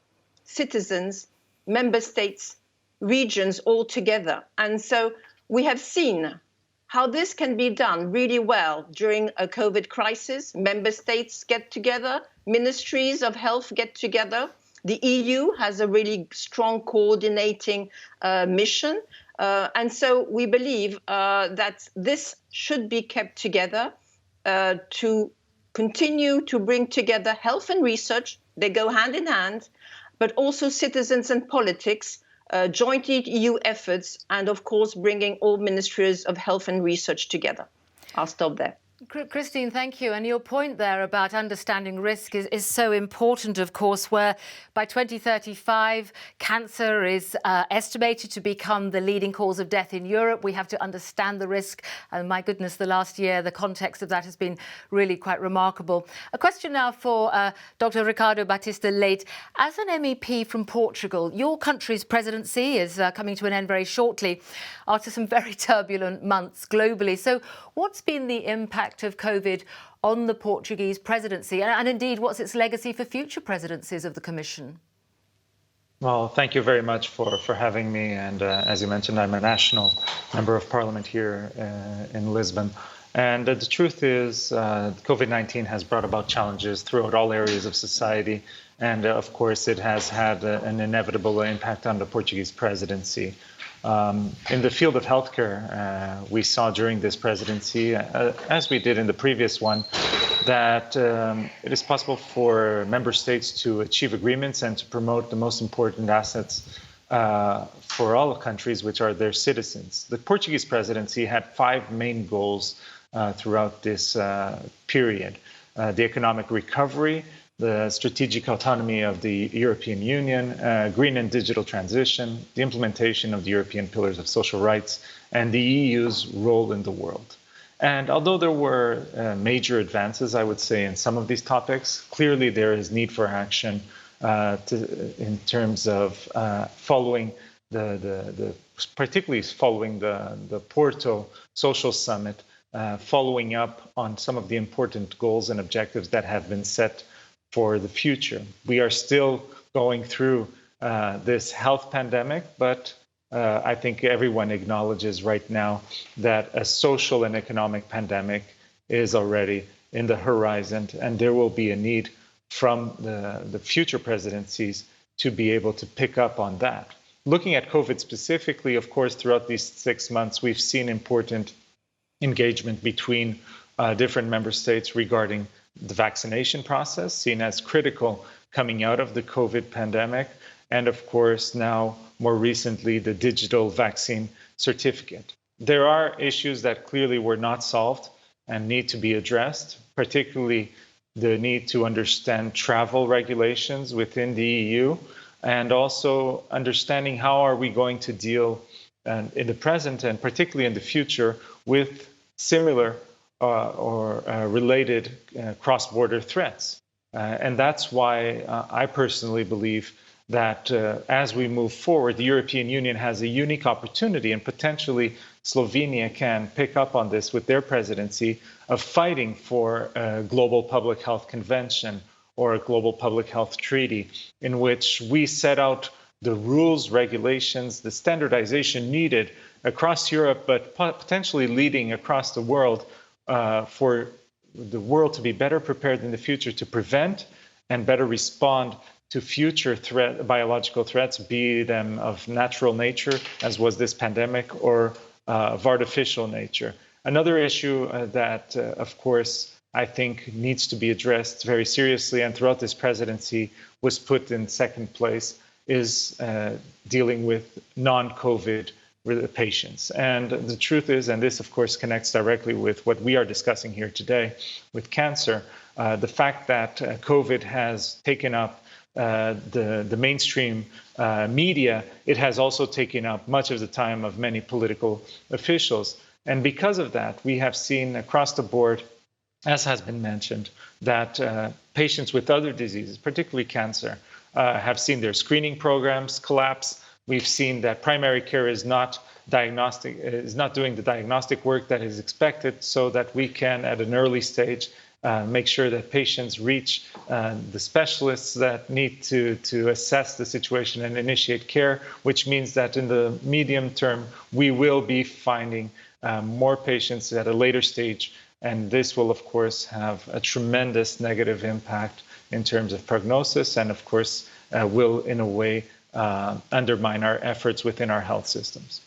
citizens, member states, regions all together. And so we have seen how this can be done really well during a COVID crisis. Member states get together, ministries of health get together. The EU has a really strong coordinating mission. And so we believe that this should be kept together to continue to bring together health and research. They go hand in hand, but also citizens and politics, joint EU efforts, and of course, bringing all ministries of health and research together. I'll stop there. Christine, thank you. And your point there about understanding risk is so important, of course, where by 2035, cancer is estimated to become the leading cause of death in Europe. We have to understand the risk. And my goodness, the last year, the context of that has been really quite remarkable. A question now for Dr. Ricardo Batista Leite. As an MEP from Portugal, your country's presidency is coming to an end very shortly after some very turbulent months globally. So what's been the impact of COVID on the Portuguese presidency, and indeed what's its legacy for future presidencies of the Commission? Well, thank you very much for having me. And as you mentioned, I'm a national member of parliament here in Lisbon. And the truth is COVID-19 has brought about challenges throughout all areas of society. And of course, it has had an inevitable impact on the Portuguese presidency. In the field of healthcare, we saw during this presidency, as we did in the previous one, that it is possible for member states to achieve agreements and to promote the most important assets for all countries, which are their citizens. The Portuguese presidency had 5 main goals throughout this period: the economic recovery, the strategic autonomy of the European Union, green and digital transition, the implementation of the European pillars of social rights, and the EU's role in the world. And although there were major advances, I would say, in some of these topics, clearly there is need for action in terms of following particularly following the Porto Social Summit, following up on some of the important goals and objectives that have been set for the future. We are still going through this health pandemic, but I think everyone acknowledges right now that a social and economic pandemic is already in the horizon, and there will be a need from the future presidencies to be able to pick up on that. Looking at COVID specifically, of course, throughout these 6 months, we've seen important engagement between different member states regarding the vaccination process, seen as critical coming out of the COVID pandemic, and of course now more recently the digital vaccine certificate. There are issues that clearly were not solved and need to be addressed, particularly the need to understand travel regulations within the EU, and also understanding how are we going to deal in the present and particularly in the future with similar or related cross-border threats. And that's why I personally believe that as we move forward, the European Union has a unique opportunity, and potentially Slovenia can pick up on this with their presidency, of fighting for a global public health convention or a global public health treaty in which we set out the rules, regulations, the standardization needed across Europe, but potentially leading across the world for the world to be better prepared in the future to prevent and better respond to future biological threats, be them of natural nature, as was this pandemic, or of artificial nature. Another issue that, of course, I think needs to be addressed very seriously and throughout this presidency was put in second place is dealing with non-COVID patients. And the truth is, and this of course connects directly with what we are discussing here today with cancer, the fact that COVID has taken up the mainstream media, it has also taken up much of the time of many political officials. And because of that, we have seen across the board, as has been mentioned, that patients with other diseases, particularly cancer, have seen their screening programs collapse. We've seen that primary care is not doing the diagnostic work that is expected, so that we can, at an early stage, make sure that patients reach the specialists that need to assess the situation and initiate care, which means that in the medium term, we will be finding more patients at a later stage. And this will, of course, have a tremendous negative impact in terms of prognosis and, of course, will, in a way, undermine our efforts within our health systems.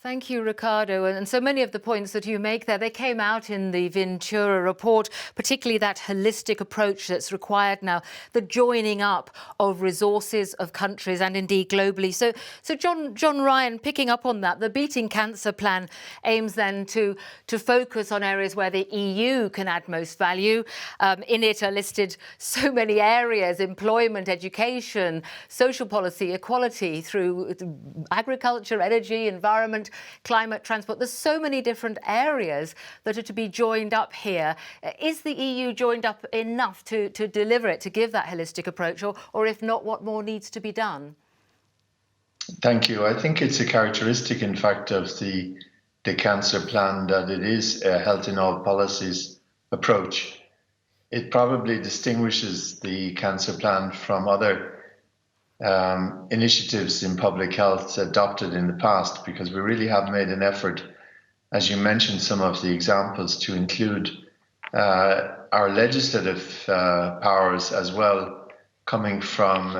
Thank you, Ricardo. And so many of the points that you make there, they came out in the Ventura report, particularly that holistic approach that's required now, the joining up of resources of countries and indeed globally. So John Ryan, picking up on that, the Beating Cancer plan aims then to focus on areas where the EU can add most value. In it are listed so many areas: employment, education, social policy, equality through agriculture, energy, environment, climate, transport. There's so many different areas that are to be joined up here. Is the EU joined up enough to deliver it, to give that holistic approach, or if not, what more needs to be done? Thank you. I think it's a characteristic, in fact, of the cancer plan that it is a health in all policies approach. It probably distinguishes the cancer plan from other initiatives in public health adopted in the past, because we really have made an effort, as you mentioned some of the examples, to include our legislative powers as well, coming from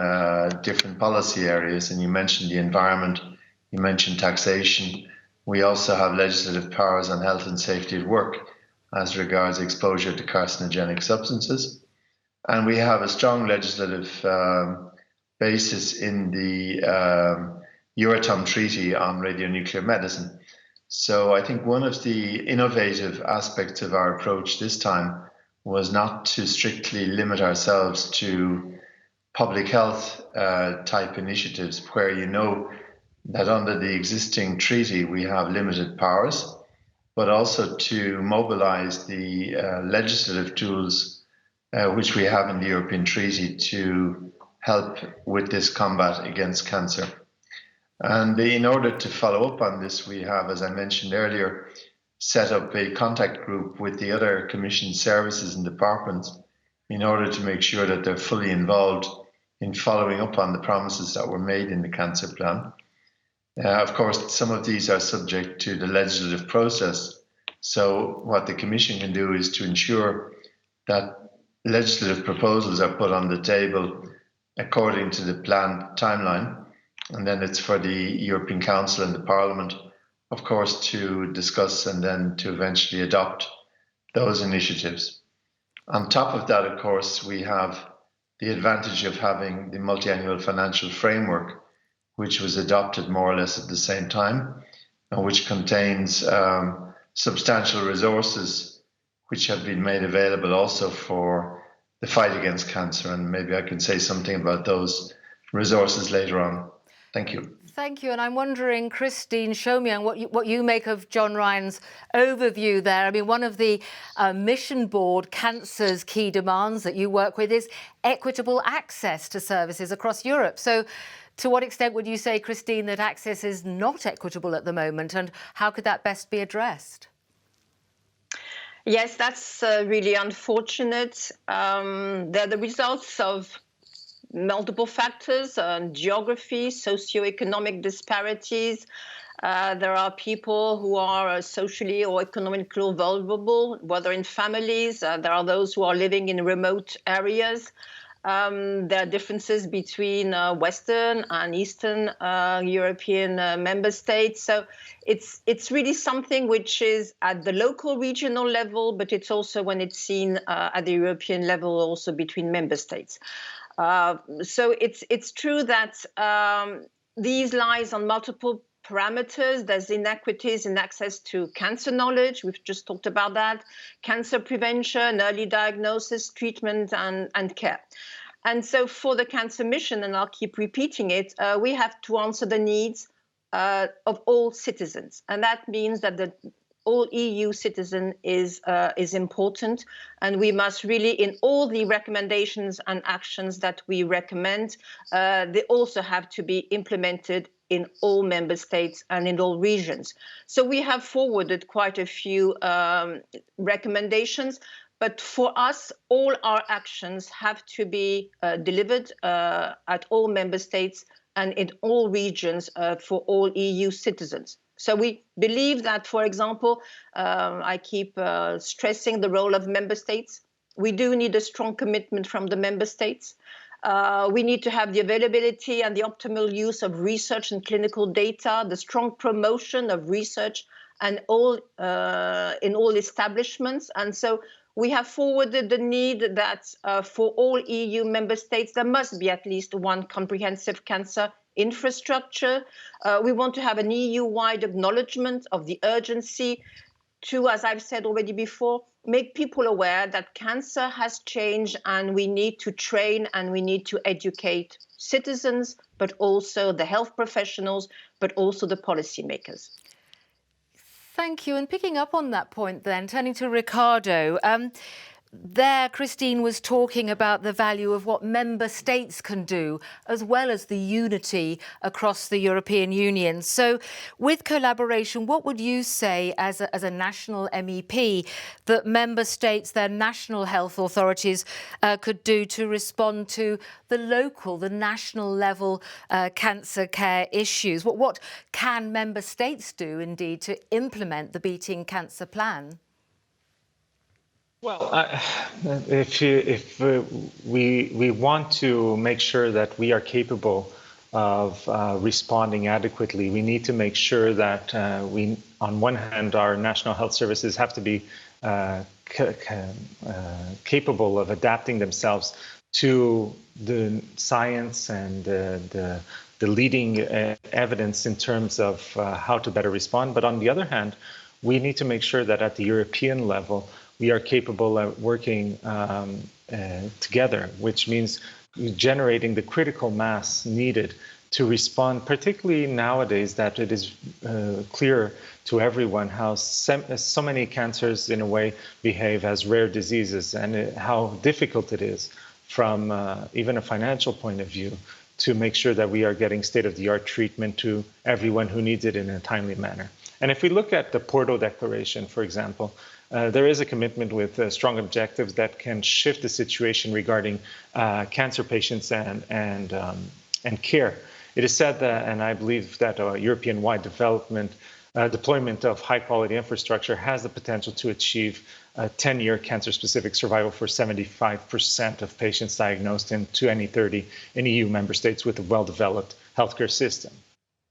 different policy areas. And you mentioned the environment, you mentioned taxation. We also have legislative powers on health and safety at work as regards exposure to carcinogenic substances. And we have a strong legislative basis in the Euratom Treaty on radionuclear medicine. So I think one of the innovative aspects of our approach this time was not to strictly limit ourselves to public health type initiatives, where you know that under the existing treaty we have limited powers, but also to mobilize the legislative tools which we have in the European Treaty to help with this combat against cancer. And in order to follow up on this, we have, as I mentioned earlier, set up a contact group with the other Commission services and departments in order to make sure that they're fully involved in following up on the promises that were made in the cancer plan. Of course, some of these are subject to the legislative process. So what the Commission can do is to ensure that legislative proposals are put on the table according to the planned timeline. And then it's for the European Council and the Parliament, of course, to discuss and then to eventually adopt those initiatives. On top of that, of course, we have the advantage of having the multi-annual financial framework, which was adopted more or less at the same time, and which contains substantial resources which have been made available also for the fight against cancer. And maybe I can say something about those resources later on. Thank you. Thank you. And I'm wondering, Christine, Chomienne, what you make of John Ryan's overview there. I mean, one of the Mission Board Cancer's key demands that you work with is equitable access to services across Europe. So to what extent would you say, Christine, that access is not equitable at the moment, and how could that best be addressed? Yes, that's really unfortunate. They're the results of multiple factors, geography, socioeconomic disparities. There are people who are socially or economically vulnerable, whether in families. There are those who are living in remote areas. There are differences between Western and Eastern European member states. So it's really something which is at the local, regional level, but it's also when it's seen at the European level, also between member states. So it's true that these lies on multiple parameters. There's inequities in access to cancer knowledge. We've just talked about that. Cancer prevention, early diagnosis, treatment, and care. And so for the Cancer Mission, and I'll keep repeating it, we have to answer the needs of all citizens. And that means that all EU citizen is important, and we must really, in all the recommendations and actions that we recommend, they also have to be implemented in all member states and in all regions. So we have forwarded quite a few recommendations, but for us, all our actions have to be delivered at all member states and in all regions for all EU citizens. So we believe that, for example, I keep stressing the role of member states. We do need a strong commitment from the member states. We need to have the availability and the optimal use of research and clinical data, the strong promotion of research and in all establishments. And so we have forwarded the need that for all EU member states, there must be at least one comprehensive cancer infrastructure. We want to have an EU-wide acknowledgement of the urgency to, as I've said already before, make people aware that cancer has changed and we need to train and we need to educate citizens, but also the health professionals, but also the policymakers. Thank you. And picking up on that point then, turning to Ricardo, there, Christine was talking about the value of what member states can do, as well as the unity across the European Union. So with collaboration, what would you say as a national MEP that member states, their national health authorities could do to respond to the local, the national level cancer care issues? What can member states do, indeed, to implement the Beating Cancer Plan? Well, if we want to make sure that we are capable of responding adequately, we need to make sure that on one hand, our national health services have to be capable of adapting themselves to the science and the leading evidence in terms of how to better respond. But on the other hand, we need to make sure that at the European level, we are capable of working together, which means generating the critical mass needed to respond, particularly nowadays that it is clear to everyone how so many cancers in a way behave as rare diseases and how difficult it is from even a financial point of view to make sure that we are getting state-of-the-art treatment to everyone who needs it in a timely manner. And if we look at the Porto Declaration, for example, there is a commitment with strong objectives that can shift the situation regarding cancer patients and care. It is said that, and I believe that European-wide deployment of high-quality infrastructure has the potential to achieve 10-year cancer-specific survival for 75% of patients diagnosed in 2030 in EU member states with a well-developed healthcare system.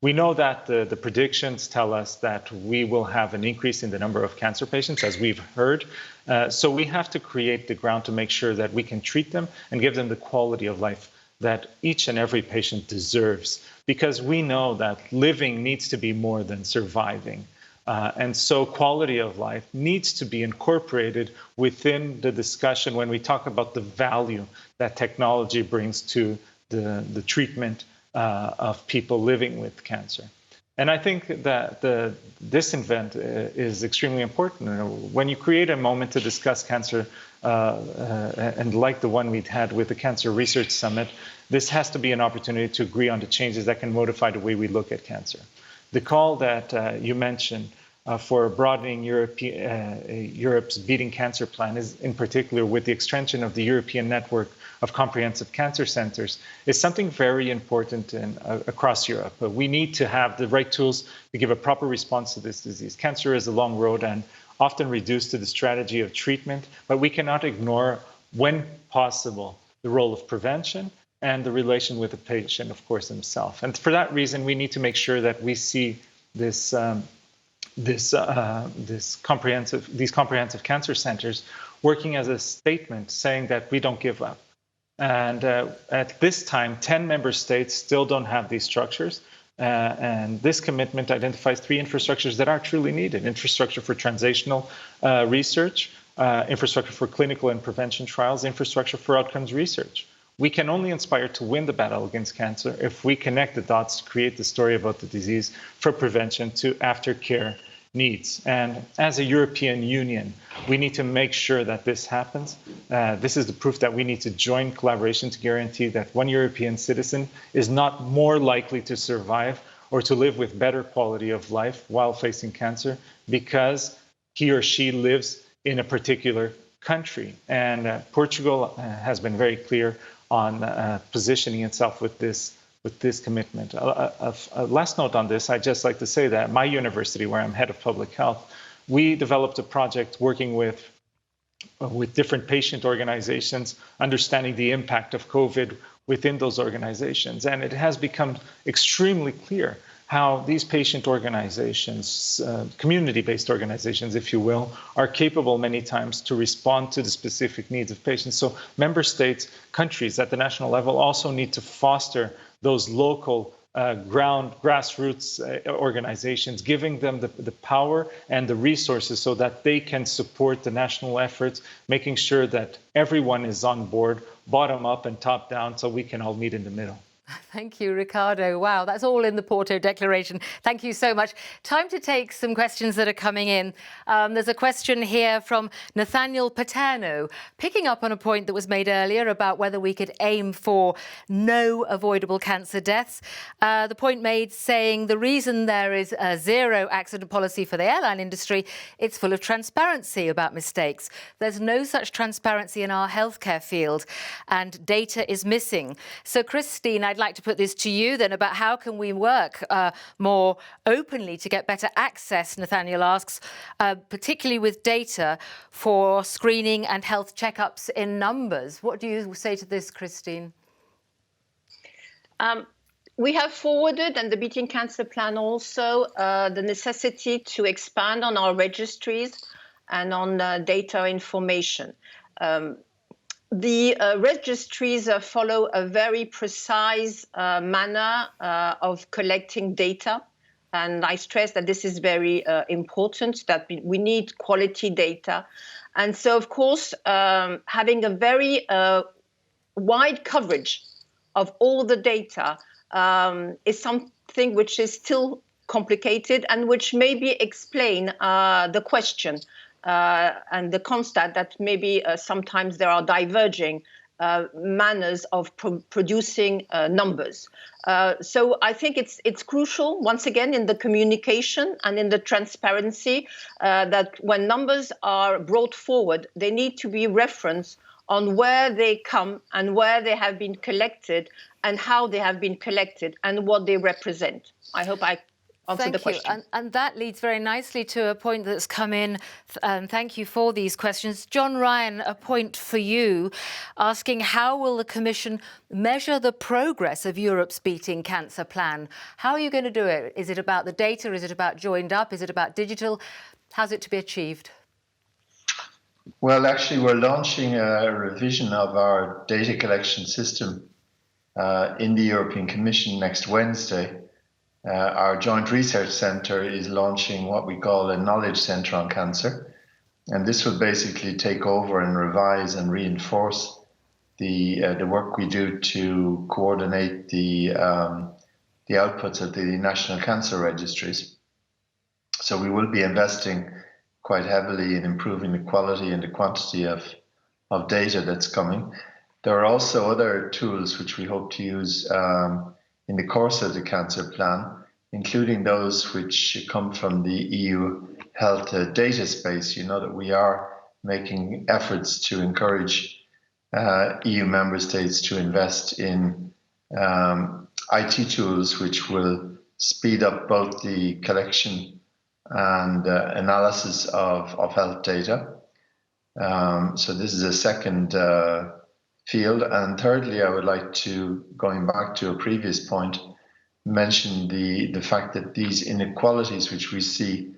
We know that the predictions tell us that we will have an increase in the number of cancer patients, as we've heard. So we have to create the ground to make sure that we can treat them and give them the quality of life that each and every patient deserves, because we know that living needs to be more than surviving. And so quality of life needs to be incorporated within the discussion when we talk about the value that technology brings to the treatment of people living with cancer. And I think that this event is extremely important. When you create a moment to discuss cancer, and like the one we'd had with the Cancer Research Summit, this has to be an opportunity to agree on the changes that can modify the way we look at cancer. The call that you mentioned for broadening Europe's Beating Cancer plan is, in particular, with the extension of the European network of comprehensive cancer centers, is something very important across Europe. We need to have the right tools to give a proper response to this disease. Cancer is a long road and often reduced to the strategy of treatment, but we cannot ignore, when possible, the role of prevention and the relation with the patient, of course, himself. And for that reason, we need to make sure that we see these comprehensive cancer centers working as a statement saying that we don't give up. And at this time, 10 member states still don't have these structures. And this commitment identifies 3 infrastructures that are truly needed: infrastructure for translational research, infrastructure for clinical and prevention trials, infrastructure for outcomes research. We can only inspire to win the battle against cancer if we connect the dots to create the story about the disease, for prevention to aftercare needs. And as a European Union, we need to make sure that this happens. This is the proof that we need to join collaboration to guarantee that one European citizen is not more likely to survive or to live with better quality of life while facing cancer because he or she lives in a particular country. And Portugal has been very clear on positioning itself with this commitment. A last note on this, I'd just like to say that my university, where I'm head of public health, we developed a project working with different patient organizations, understanding the impact of COVID within those organizations. And it has become extremely clear how these patient organizations, community-based organizations, if you will, are capable many times to respond to the specific needs of patients. So member states, countries at the national level also need to foster those local grassroots organizations, giving them the power and the resources so that they can support the national efforts, making sure that everyone is on board, bottom up and top down, so we can all meet in the middle. Thank you, Ricardo. Wow, that's all in the Porto Declaration. Thank you so much. Time to take some questions that are coming in. There's a question here from Nathaniel Paterno, picking up on a point that was made earlier about whether we could aim for no avoidable cancer deaths. The point made saying the reason there is a zero accident policy for the airline industry, it's full of transparency about mistakes. There's no such transparency in our healthcare field, and data is missing. So, Christine, I'd like to put this to you then about how can we work more openly to get better access, Nathaniel asks, particularly with data for screening and health checkups in numbers. What do you say to this, Christine? We have forwarded, and the Beating Cancer Plan also, the necessity to expand on our registries and on data information. The registries follow a very precise manner of collecting data. And I stress that this is very important, that we need quality data. And so, of course, having a very wide coverage of all the data is something which is still complicated and which maybe explain the question and the constat that maybe sometimes there are diverging manners of producing numbers. So I think it's crucial, once again, in the communication and in the transparency that when numbers are brought forward, they need to be referenced on where they come and where they have been collected and how they have been collected and what they represent. I hope I answer the question. Thank you. And that leads very nicely to a point that's come in. Thank you for these questions. John Ryan, a point for you, asking how will the Commission measure the progress of Europe's Beating Cancer plan? How are you going to do it? Is it about the data? Is it about joined up? Is it about digital? How's it to be achieved? Well, actually, we're launching a revision of our data collection system in the European Commission next Wednesday. Our Joint Research Centre is launching what we call a Knowledge Centre on Cancer. And this will basically take over and revise and reinforce the work we do to coordinate the outputs of the national cancer registries. So we will be investing quite heavily in improving the quality and the quantity of data that's coming. There are also other tools which we hope to use in the course of the cancer plan, including those which come from the EU health data space. You know that we are making efforts to encourage EU member states to invest in IT tools which will speed up both the collection and analysis of health data. So this is a second field. And thirdly, I would like to, going back to a previous point, mention the fact that these inequalities which we see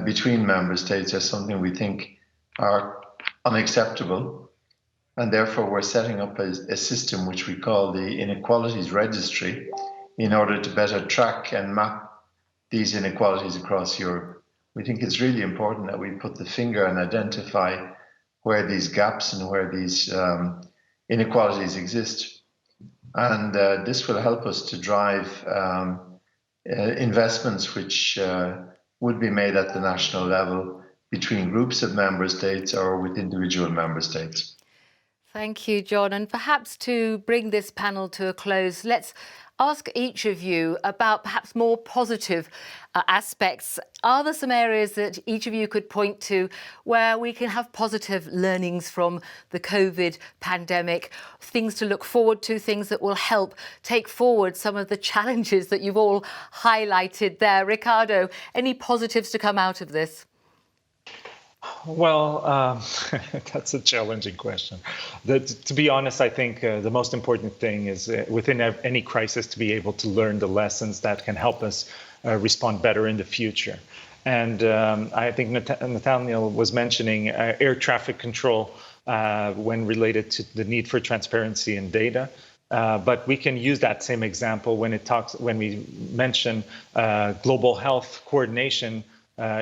between member states are something we think are unacceptable. And therefore, we're setting up a system which we call the Inequalities Registry in order to better track and map these inequalities across Europe. We think it's really important that we put the finger and identify where these gaps and where these inequalities exist. And this will help us to drive investments which would be made at the national level between groups of member states or with individual member states. Thank you, John. And perhaps to bring this panel to a close, let's ask each of you about perhaps more positive aspects. Are there some areas that each of you could point to where we can have positive learnings from the COVID pandemic, things to look forward to, things that will help take forward some of the challenges that you've all highlighted there? Ricardo, any positives to come out of this? Well, that's a challenging question. To be honest, I think the most important thing is within any crisis to be able to learn the lessons that can help us respond better in the future. And I think Nathaniel was mentioning air traffic control when related to the need for transparency and data. But we can use that same example when we mention global health coordination,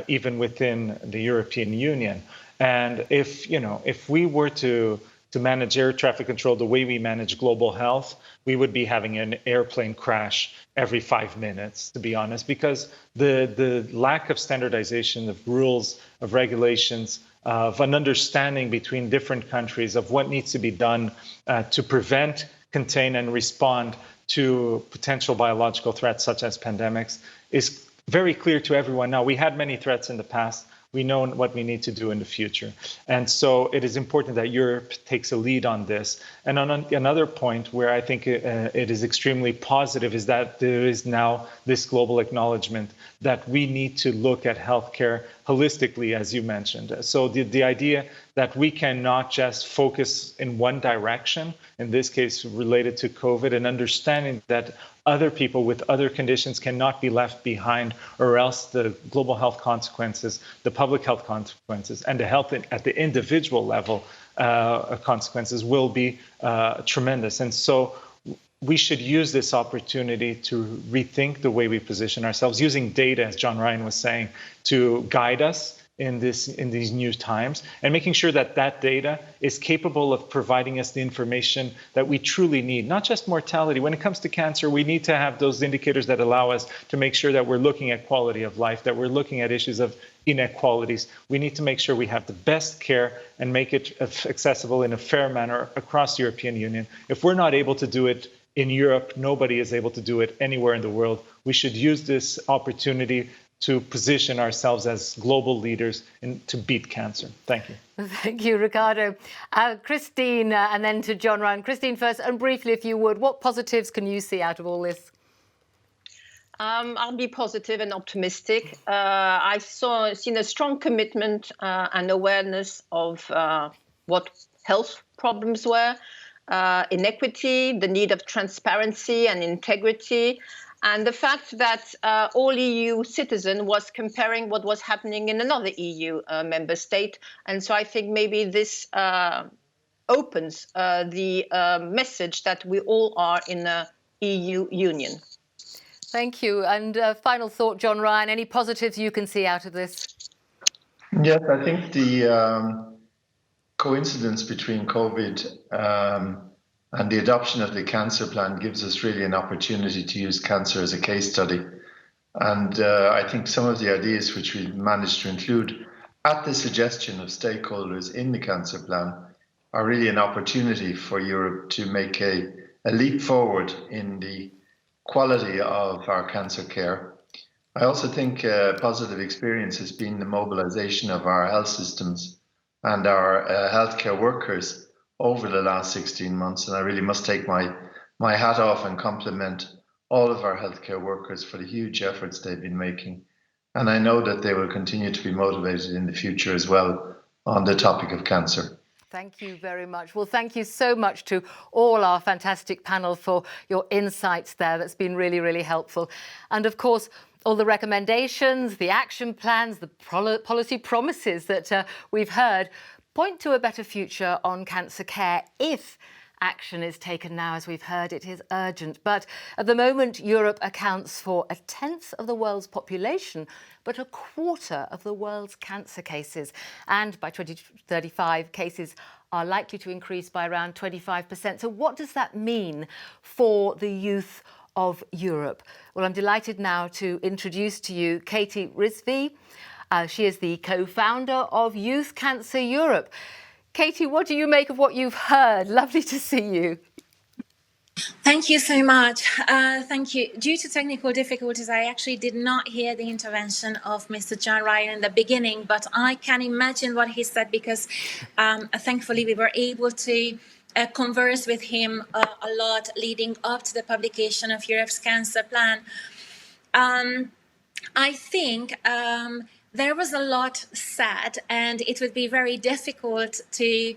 even within the European Union. And if we were to manage air traffic control the way we manage global health, we would be having an airplane crash every 5 minutes, to be honest, because the lack of standardization of rules, of regulations, of an understanding between different countries of what needs to be done to prevent, contain, and respond to potential biological threats such as pandemics is very clear to everyone now. We had many threats in the past. We know what we need to do in the future. And so it is important that Europe takes a lead on this. And on another point where I think it is extremely positive is that there is now this global acknowledgement that we need to look at healthcare holistically, as you mentioned. So the idea that we cannot just focus in one direction, in this case related to COVID, and understanding that other people with other conditions cannot be left behind, or else the global health consequences, the public health consequences, and the health at the individual level consequences will be tremendous. And so we should use this opportunity to rethink the way we position ourselves, using data, as John Ryan was saying, to guide us in these new times, and making sure that that data is capable of providing us the information that we truly need, not just mortality. When it comes to cancer, we need to have those indicators that allow us to make sure that we're looking at quality of life, that we're looking at issues of inequalities. We need to make sure we have the best care and make it accessible in a fair manner across the European Union. If we're not able to do it in Europe, nobody is able to do it anywhere in the world. We should use this opportunity to position ourselves as global leaders to beat cancer. Thank you. Thank you, Ricardo. Christine, and then to John Ryan. Christine first, and briefly, if you would, what positives can you see out of all this? I'll be positive and optimistic. I've seen a strong commitment and awareness of what health problems were, inequity, the need of transparency and integrity, and the fact that all EU citizen was comparing what was happening in another EU member state. And so I think maybe this opens the message that we all are in the EU Union. Thank you. And final thought, John Ryan, any positives you can see out of this? Yes, I think the coincidence between COVID and the adoption of the cancer plan gives us really an opportunity to use cancer as a case study. And I think some of the ideas which we managed to include at the suggestion of stakeholders in the cancer plan are really an opportunity for Europe to make a leap forward in the quality of our cancer care. I also think a positive experience has been the mobilization of our health systems and our healthcare workers over the last 16 months. And I really must take my hat off and compliment all of our healthcare workers for the huge efforts they've been making. And I know that they will continue to be motivated in the future as well on the topic of cancer. Thank you very much. Well, thank you so much to all our fantastic panel for your insights there. That's been really, really helpful. And of course, all the recommendations, the action plans, the policy promises that we've heard point to a better future on cancer care if action is taken now. As we've heard, it is urgent. But at the moment, Europe accounts for 1/10 of the world's population, but 1/4 of the world's cancer cases. And by 2035, cases are likely to increase by around 25%. So what does that mean for the youth of Europe? Well, I'm delighted now to introduce to you Katie Rizvi. She is the co-founder of Youth Cancer Europe. Katie, what do you make of what you've heard? Lovely to see you. Thank you so much. Thank you. Due to technical difficulties, I actually did not hear the intervention of Mr. John Ryan in the beginning, but I can imagine what he said because thankfully we were able to converse with him a lot leading up to the publication of Europe's cancer plan. I think there was a lot said, and it would be very difficult to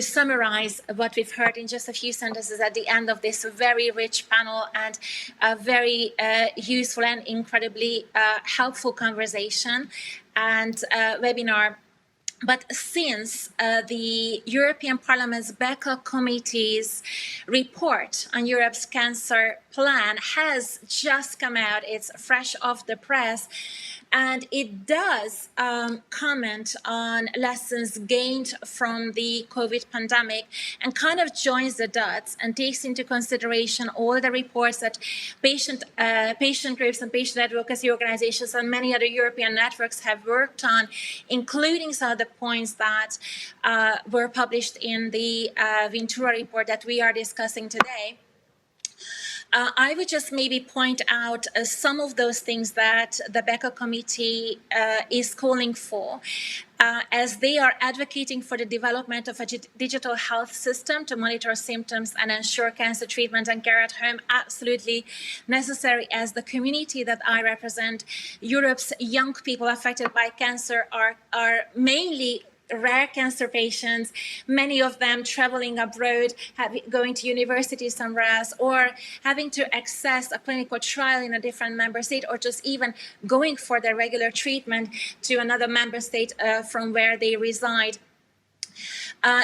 summarize what we've heard in just a few sentences at the end of this very rich panel and a very useful and incredibly helpful conversation and webinar. But since the European Parliament's BECA Committee's report on Europe's cancer plan has just come out, it's fresh off the press, and it does comment on lessons gained from the COVID pandemic and kind of joins the dots and takes into consideration all the reports that patient groups and patient advocacy organizations and many other European networks have worked on, including some of the points that were published in the Ventura report that we are discussing today. I would just maybe point out some of those things that the BECA committee is calling for, as they are advocating for the development of a digital health system to monitor symptoms and ensure cancer treatment and care at home, absolutely necessary, as the community that I represent, Europe's young people affected by cancer are mainly rare cancer patients, many of them traveling abroad, going to university somewhere else, or having to access a clinical trial in a different member state, or just even going for their regular treatment to another member state from where they reside.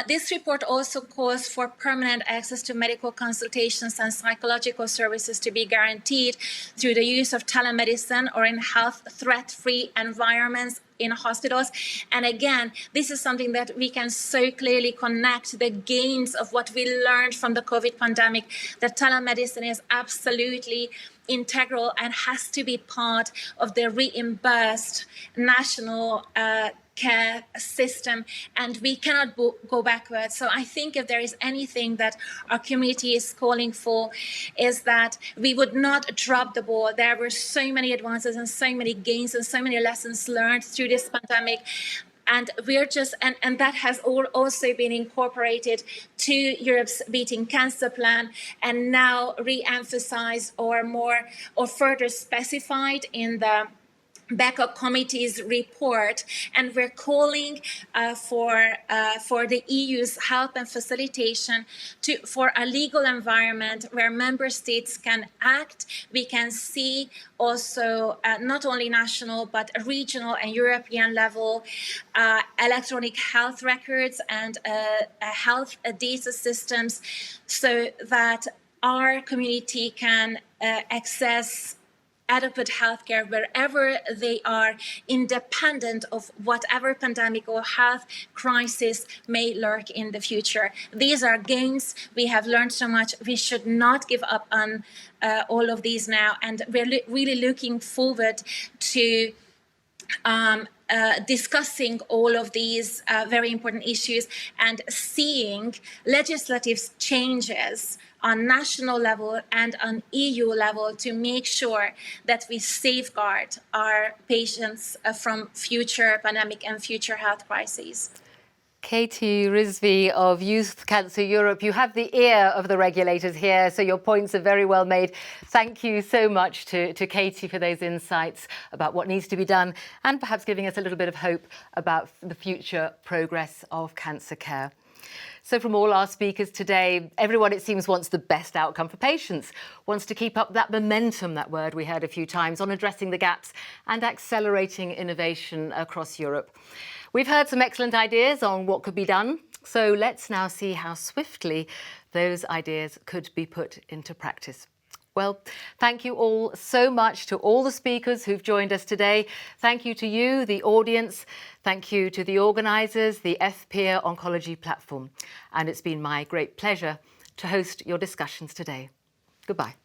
This report also calls for permanent access to medical consultations and psychological services to be guaranteed through the use of telemedicine or in health threat-free environments in hospitals. And again, this is something that we can so clearly connect the gains of what we learned from the COVID pandemic, that telemedicine is absolutely integral and has to be part of the reimbursed national care system, and we cannot go backwards. So I think if there is anything that our community is calling for, is that we would not drop the ball. There were so many advances and so many gains and so many lessons learned through this pandemic. And we're just, and that has also been incorporated to Europe's Beating Cancer plan, and now re-emphasized or further specified in the backup committee's report. And we're calling for the EU's help and facilitation for a legal environment where member states can act. We can see also not only national but regional and European level electronic health records and health data systems, so that our community can access adequate healthcare wherever they are, independent of whatever pandemic or health crisis may lurk in the future. These are gains. We have learned so much. We should not give up on all of these now. And we're really looking forward to discussing all of these very important issues and seeing legislative changes on national level and on EU level to make sure that we safeguard our patients from future pandemic and future health crises. Katie Rizvi of Youth Cancer Europe, you have the ear of the regulators here, so your points are very well made. Thank you so much to Katie for those insights about what needs to be done and perhaps giving us a little bit of hope about the future progress of cancer care. So from all our speakers today, everyone, it seems, wants the best outcome for patients, wants to keep up that momentum, that word we heard a few times, on addressing the gaps and accelerating innovation across Europe. We've heard some excellent ideas on what could be done, so let's now see how swiftly those ideas could be put into practice. Well, thank you all so much to all the speakers who've joined us today. Thank you to you, the audience. Thank you to the organisers, the FPER Oncology Platform. And it's been my great pleasure to host your discussions today. Goodbye.